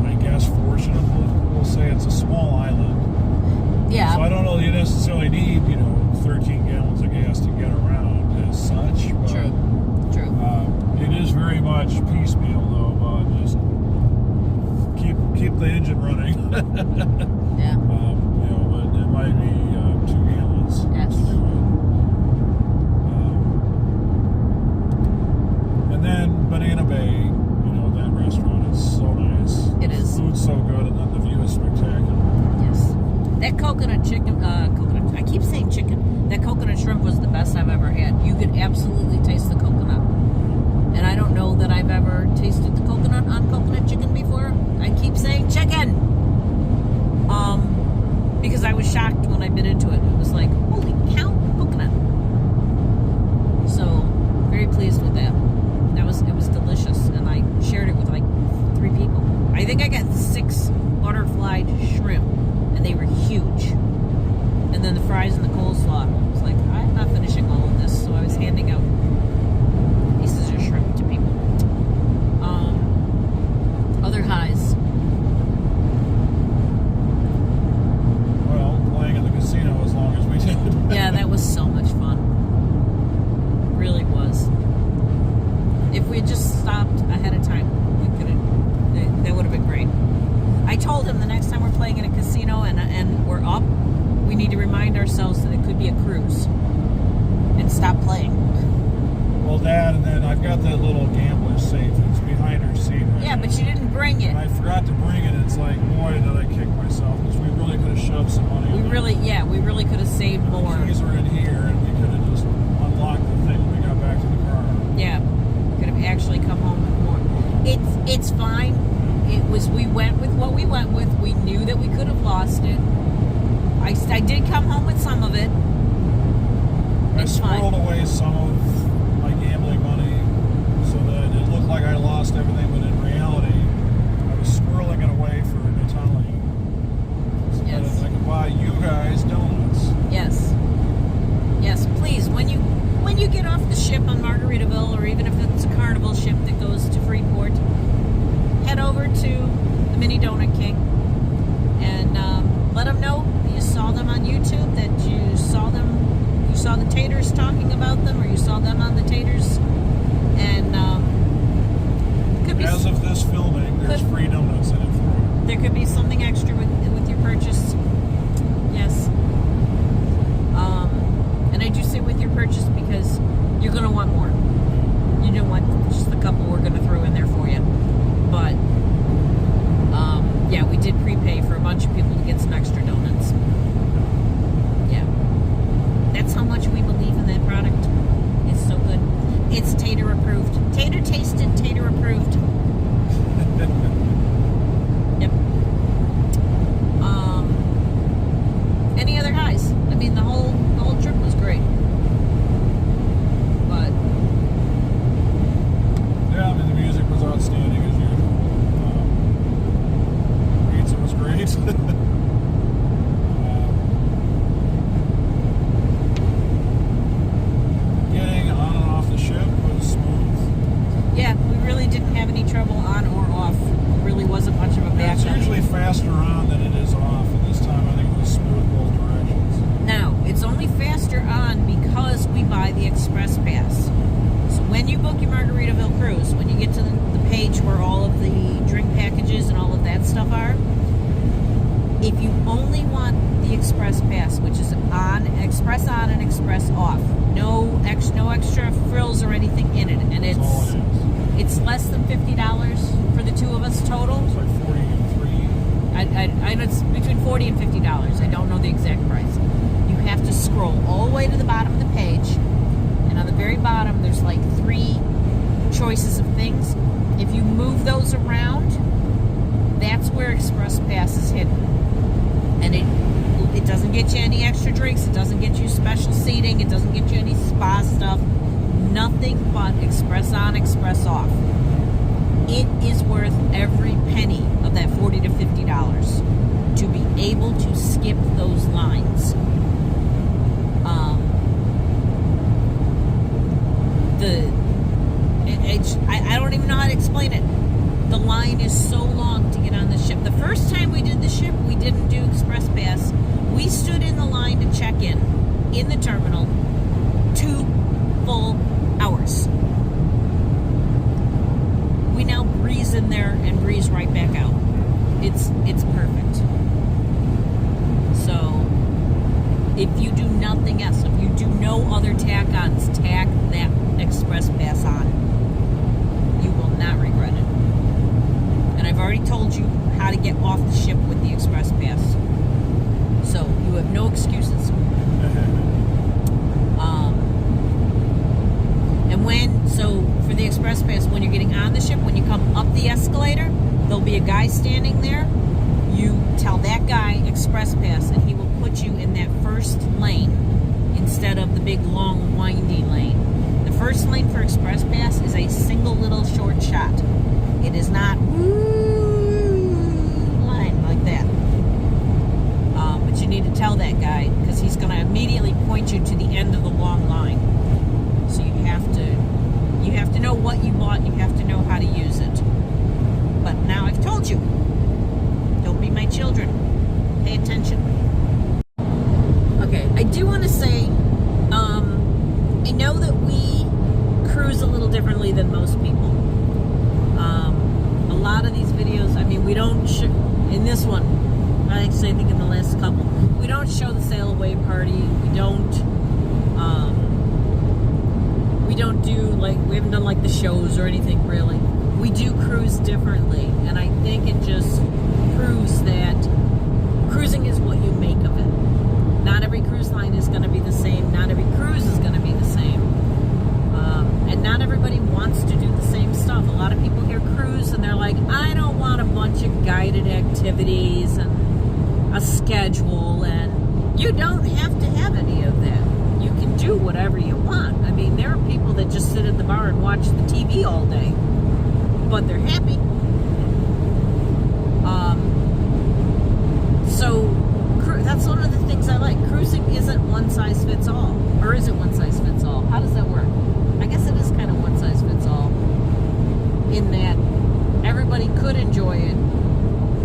I guess fortunately, we'll say it's a small island. Yeah. So I don't know that you necessarily need, 13 gallons of gas to get around as such. But, True. It is very much piecemeal, though, about just keep the engine running. Yeah. You know, but it might be 2 gallons Yes. to do it. And then Banana Bay, you know, that restaurant is so nice. It is. Food's so good, and then the view is spectacular. Yes. That coconut chicken, I keep saying chicken. That coconut shrimp was the best I've ever had. You could absolutely taste the coconut. And I don't know that I've ever tasted the coconut on coconut chicken before. I keep saying chicken. Because I was shocked when I bit into it. It was like, holy cow, coconut. So, very pleased with that. It was delicious, and I shared it with like 3 people. I think I got 6 butterflied shrimp, and they were huge. And then the fries and the coleslaw. I was like, I'm not finishing all of this, so I was handing out pieces of shrimp to people. Other highs. Well, playing in the casino as long as we did. Yeah, that was so much fun. It really was. If we had just stopped ahead of time, we could have. That would have been great. I told him the next time we're playing in a casino and we're up, we need to remind ourselves that it could be a cruise and stop playing. Well, Dad, and then I've got that little gambler safe. It's behind her seat. Right Yeah, now. but you didn't bring it. And I forgot to bring it. It's like, boy, did I kick myself, because we really could have shoved some money in there. We really could have saved more. The keys are in here, and we could have just unlocked the thing when we got back to the car. Yeah, could have actually come home with more. It's fine. We went with what we went with. We knew that we could have lost it. I did come home with some of it. It's I squirreled fine. away some of my gambling money so that it looked like I lost everything, but in reality, I was squirreling it away for Natalie. So Yes. that I could buy you guys donuts. Yes. Yes, please, when you get off the ship on Margaritaville, or even if it's a Carnival ship that goes to Freeport, head over to the Mini Donut King and let them know that you saw them on YouTube, that you saw the taters talking about them, or you saw them on the taters, and could be As of this filming, there's Could- free donuts in it for you. there could be something extra with your purchase. Yes. And I do say with your purchase because you're going to want more. You don't want just the couple we're going to throw in there for you. But, yeah, we did prepay for a bunch of people to get some extra donuts. Yeah. That's how much we believe in that product. It's so good. It's tater approved. Tater tasted, tater approved. Yep. Any other highs? I mean, the whole trip was great. But Yeah, I mean, the music was outstanding as usual. Pizza was great. Getting on and off the ship was smooth. yeah, we really didn't have any trouble on or off. It really wasn't much of a It's backup. usually faster on than it is off, and this time I think it was smooth both directions. No, it's only faster on because we buy the express pass. So when you book your Margaritaville cruise, when you get to the page where all of the drink packages and all of that stuff are, if you only want the express pass, which is express on and express off, no extra frills or anything in it, and That's all it is. it's less than $50 for the 2 of us total. It's like 43. I know it's between $40 and $50. I don't know the exact price. You have to scroll all the way to the bottom of the page, and on the very bottom there's like 3 choices of things. If you move those around, that's where Express Pass is hidden. And it doesn't get you any extra drinks, it doesn't get you special seating, it doesn't get you any spa stuff. Nothing but Express on, Express off. It is worth every penny of that $40 to $50 to be able to skip those lines. I don't even know how to explain it. The line is so long to get on the ship. The first time we did the ship, we didn't do Express Pass. We stood in the line to check in the terminal 2 full hours. We now breeze in there and breeze right back out. It's perfect. So if you do nothing else, if you do no other tack-ons, tack that Express Pass on. You will not regret it. And I've already told you how to get off the ship with the Express Pass. So you have no excuses. So for the Express Pass, when you're getting on the ship, when you come up the escalator, there'll be a guy standing there. You tell that guy Express Pass, and he will put you in that first lane instead of the big, long, windy lane. The first lane for Express Pass is a single little short shot. It is not line like that. But you need to tell that guy, because he's going to immediately point you to the end of the long line. So you have to know what you bought, and you have to know how to use it. But now I've told you. Don't be my children. Pay attention. Okay, I do want to say, I know that we cruise a little differently than most people. A lot of these videos, I mean, we don't in this one, I think in the last couple, we don't show the sail away party. We don't do, like, we haven't done like the shows or anything really. We do cruise differently, and I think it just proves that cruising is what you make of it. Not every cruise line is going to be the same. Not every cruise is going to be the same. And not everybody wants to do the same stuff. A lot of people hear cruise and they're like, I don't want a bunch of guided activities and a schedule, and you don't have to have any of that. You can do whatever you want. I mean, there are people that just sit at the bar and watch the TV all day, but they're happy. So that's one of the things I like. Cruising isn't one size fits all. Or is it one size fits all? How does that work? I guess it is kind of one size fits all, in that everybody could enjoy it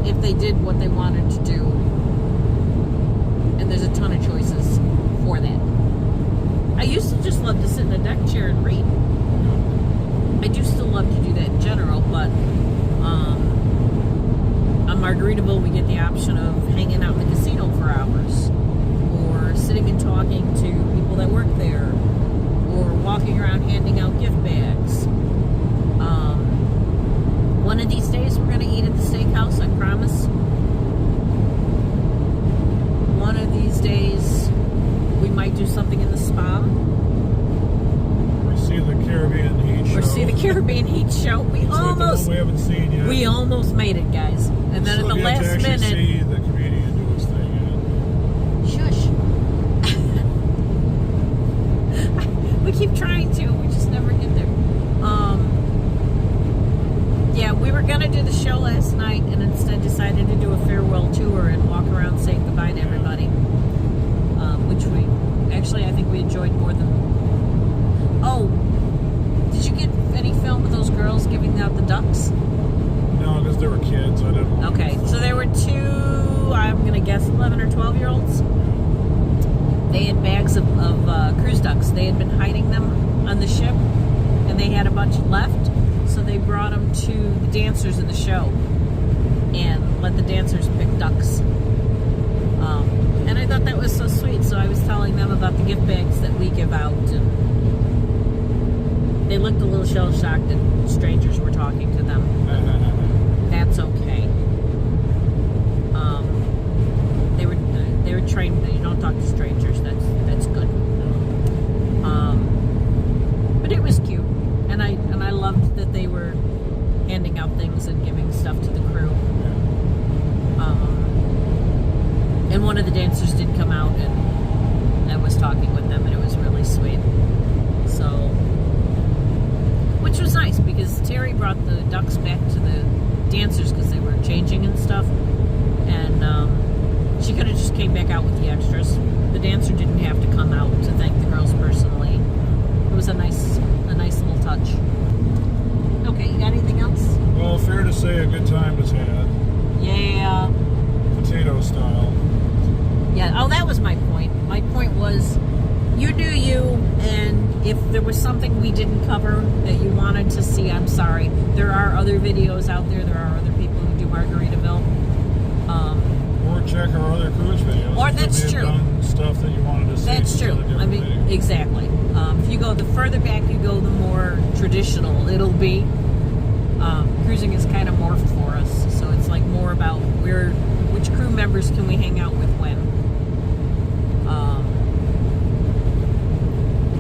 if they did what they wanted to do. And there's a ton of choices for that. I used to just love to sit in a deck chair and read. I do still love to do that in general, but on Margaritaville we get the option of hanging out in the casino for hours, or sitting and talking to people that work there, or walking around handing out gift bags. One of these days we're going to eat at the steakhouse, I promise. One of these days we might do something in the spa. Or see the Caribbean Heat Show. Or see the Caribbean Heat Show. We almost haven't seen yet. We almost made it, guys. And then at the last minute, see the comedian do his thing. Shush. We keep trying to. We just never get there. Yeah, we were gonna do the show last night, and instead decided to do a farewell tour and walk around saying goodbye to everybody. Which we actually, I think we enjoyed more than. Oh, did you get any film of those girls giving out the ducks? No, because they were kids. I didn't want Okay, so there were two, I'm going to guess 11 or 12-year-olds. They had bags of cruise ducks. They had been hiding them on the ship, and they had a bunch left, so they brought them to the dancers in the show and let the dancers pick ducks. And I thought that was so sweet, so I was telling them about the gift bags that we give out, and they looked a little shell-shocked that strangers were talking to them. That's okay. They were trained that you don't talk to strangers. That's good. But it was cute, and I loved that they were handing out things and giving stuff to the crew. And one of the dancers did come out and was talking with them, and it was really sweet. So, which was nice, because Terry brought the ducks back to the dancers because they were changing and stuff, and she could have just came back out with the extras. The dancer didn't have to come out to thank the girls personally. It was a nice little touch. Okay, you got anything else? Well, fair to say a good time was had. Yeah. Potato style. Yeah, oh, that was my point. My point was, you do you, and if there was something we didn't cover that you wanted to see, I'm sorry. There are other videos out there. There are other people who do Margaritaville. or check our other cruise videos. Or if we that's may have true. done stuff that you wanted to see. That's true. instead of I mean, different videos. exactly. If you go the further back you go, the more traditional it'll be. Cruising is kind of morphed for us, so it's like more about which crew members can we hang out with when.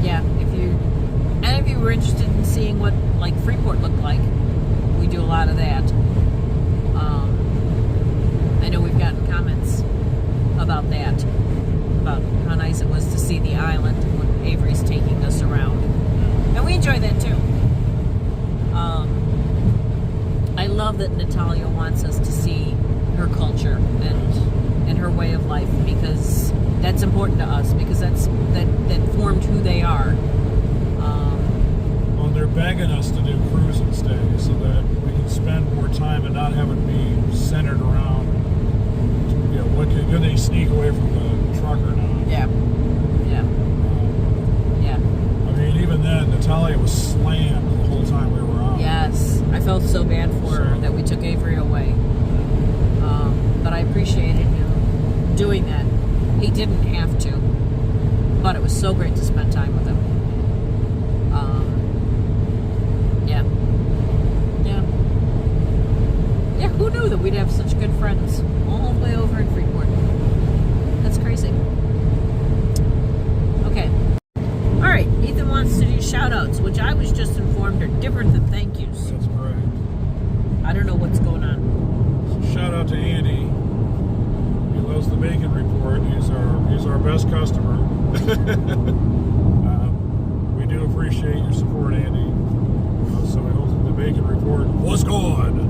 Yeah, if you were interested in seeing what like Freeport looked like, we do a lot of that. I know we've gotten comments about that, about how nice it was to see the island when Avery's taking us around, and we enjoy that too. I love that Natalia wants us to see her culture and her way of life, because that's important to us, because that formed who they are. Well, they're begging us to do cruise and stay so that we can spend more time and not have it be centered around, what can they sneak away from the truck or not? Yeah. I mean, even then, Natalia was slammed the whole time we were out. Yes, I felt so bad for her that we took Avery away. But I appreciated him doing that. He didn't have to, but it was so great to spend time with him. Yeah, who knew that we'd have such good friends all the way over in Freeport? That's crazy. Okay. All right, Ethan wants to do shout-outs, which I was just informed are different than thank yous. That's correct. I don't know what's going on. So shout out to Andy. He loves the Bacon Report. He's our best customer. We do appreciate your support, Andy. So we hope that the Bacon Report was good.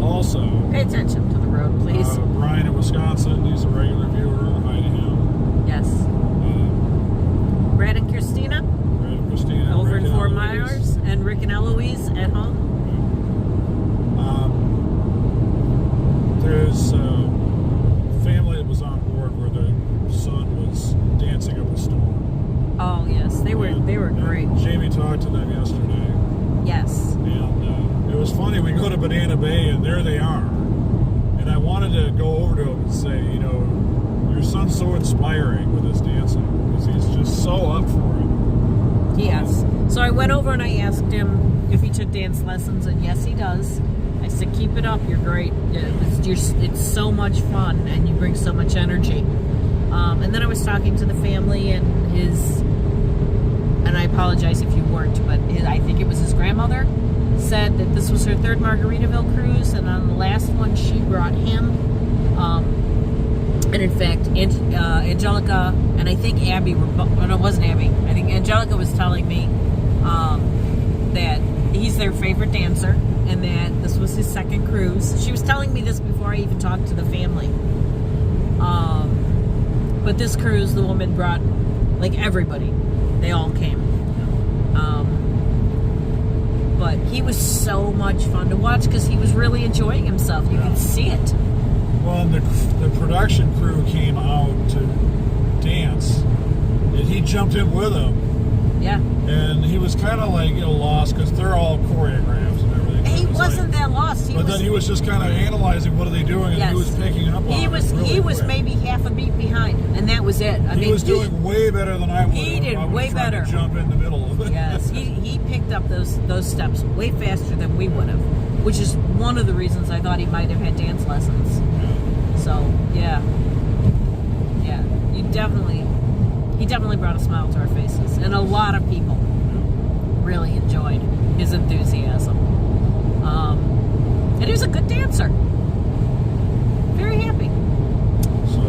Also, Pay attention to the road, please. Brian in Wisconsin, he's a regular viewer. Hi to him. Yes. Brad and Christina Brad and Christina over Rick in and Fort Eloise. Myers, and Rick and Eloise at home. There's a family that was on board where the son was dancing up a storm. Oh yes, they were great. Jamie talked to them yesterday, Yes. and it was funny. We go to Banana Bay, and there they are. And I wanted to go over to him and say, your son's so inspiring with his dancing, because he's just so up for it. Yes. So I went over and I asked him if he took dance lessons, and yes, he does. I said, keep it up. You're great. It's so much fun, and you bring so much energy. And then I was talking to the family, and and I apologize if you weren't, but I think it was his grandmother, said that this was her third Margaritaville cruise, and on the last one she brought him. And in fact, Angelica and I think Abby were, no, it wasn't Abby. I think Angelica was telling me that he's their favorite dancer, and that this was his second cruise. She was telling me this before I even talked to the family. But this cruise, the woman brought, like, everybody. They all came. But he was so much fun to watch because he was really enjoying himself. You could see it. Well, and the production crew came out to dance, and he jumped in with them. Yeah. And he was kind of like, lost, because they're all choreographed and everything. He It was wasn't like, that lost. But then he was just kind of analyzing what are they doing, and Yes. he was picking up on He it was really quick. maybe half a beat behind, and that was it. I He mean, was doing way better than I would. He did I would way try to better. jump in the middle of it. Yes, he picked up those steps way faster than we would have, which is one of the reasons I thought he might have had dance lessons. So yeah, he definitely brought a smile to our faces, and a lot of people really enjoyed his enthusiasm. And he was a good dancer. Very happy. So,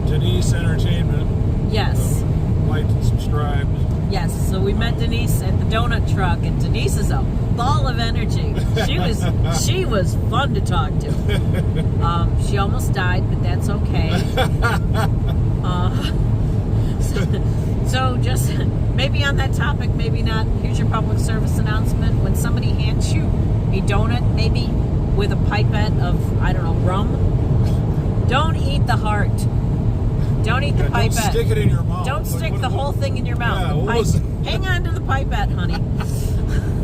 Denise Entertainment. Yes. Liked and subscribed. Yes, so we met Denise at the donut truck, and Denise is a ball of energy. She was fun to talk to. She almost died, but that's okay. So just maybe on that topic, maybe not. Here's your public service announcement. When somebody hands you a donut, maybe with a pipette of, I don't know, rum, don't eat the heart. Don't eat the pipette. Don't stick it in your mouth. Don't stick the whole thing in your mouth. Yeah, The what was it? hang on to the pipette, honey.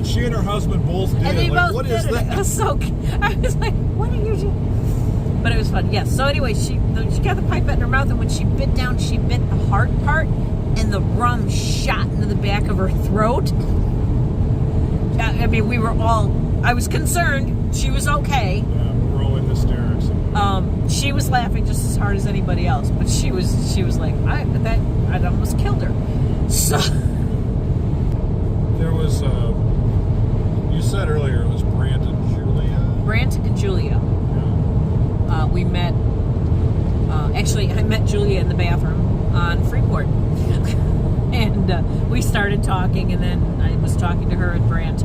She and her husband both did. And they Like, both what did is it. that? It was so. I was like, "What are you doing?" But it was fun. Yes. So anyway, she got the pipette in her mouth, and when she bit down, she bit the hard part, and the rum shot into the back of her throat. I mean, we were all. I was concerned. She was okay. Yeah, we're all in hysterics. She was laughing just as hard as anybody else, but she was like, I'd almost killed her. So There was, you said earlier it was Brant and Julia. Brant and Julia. We met. Actually, I met Julia in the bathroom on Freeport, and we started talking, and then I was talking to her at Brant,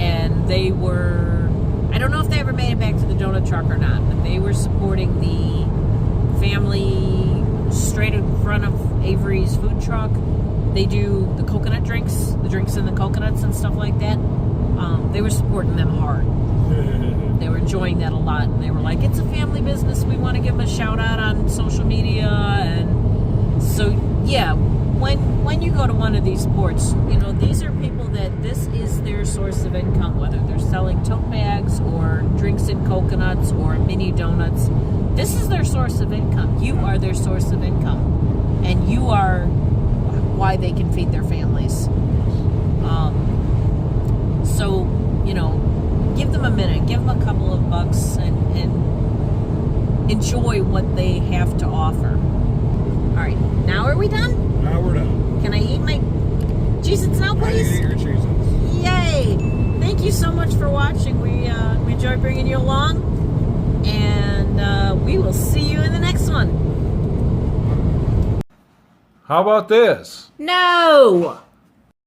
and they were. I don't know if they ever made it back to the donut truck or not, but they were supporting the family straight in front of Avery's food truck. They do the coconut drinks, the drinks in the coconuts and stuff like that. They were supporting them hard. They were enjoying that a lot, and they were like, it's a family business. We want to give them a shout out on social media. And so, yeah, when you go to one of these ports, you know, these are people that this is their source of income, whether they're selling tote bags or drinks in coconuts or mini donuts. This is their source of income. You are their source of income, and you are why they can feed their families. So, you know, give them a minute, give them a couple of bucks, and enjoy what they have to offer. All right, now are we done? Now we're done. Can I eat my Cheez-Its now, Now you please? can eat your Cheez-Its. Yay! Thank you so much for watching. We enjoy bringing you along, and we will see you in the next one. How about this? No!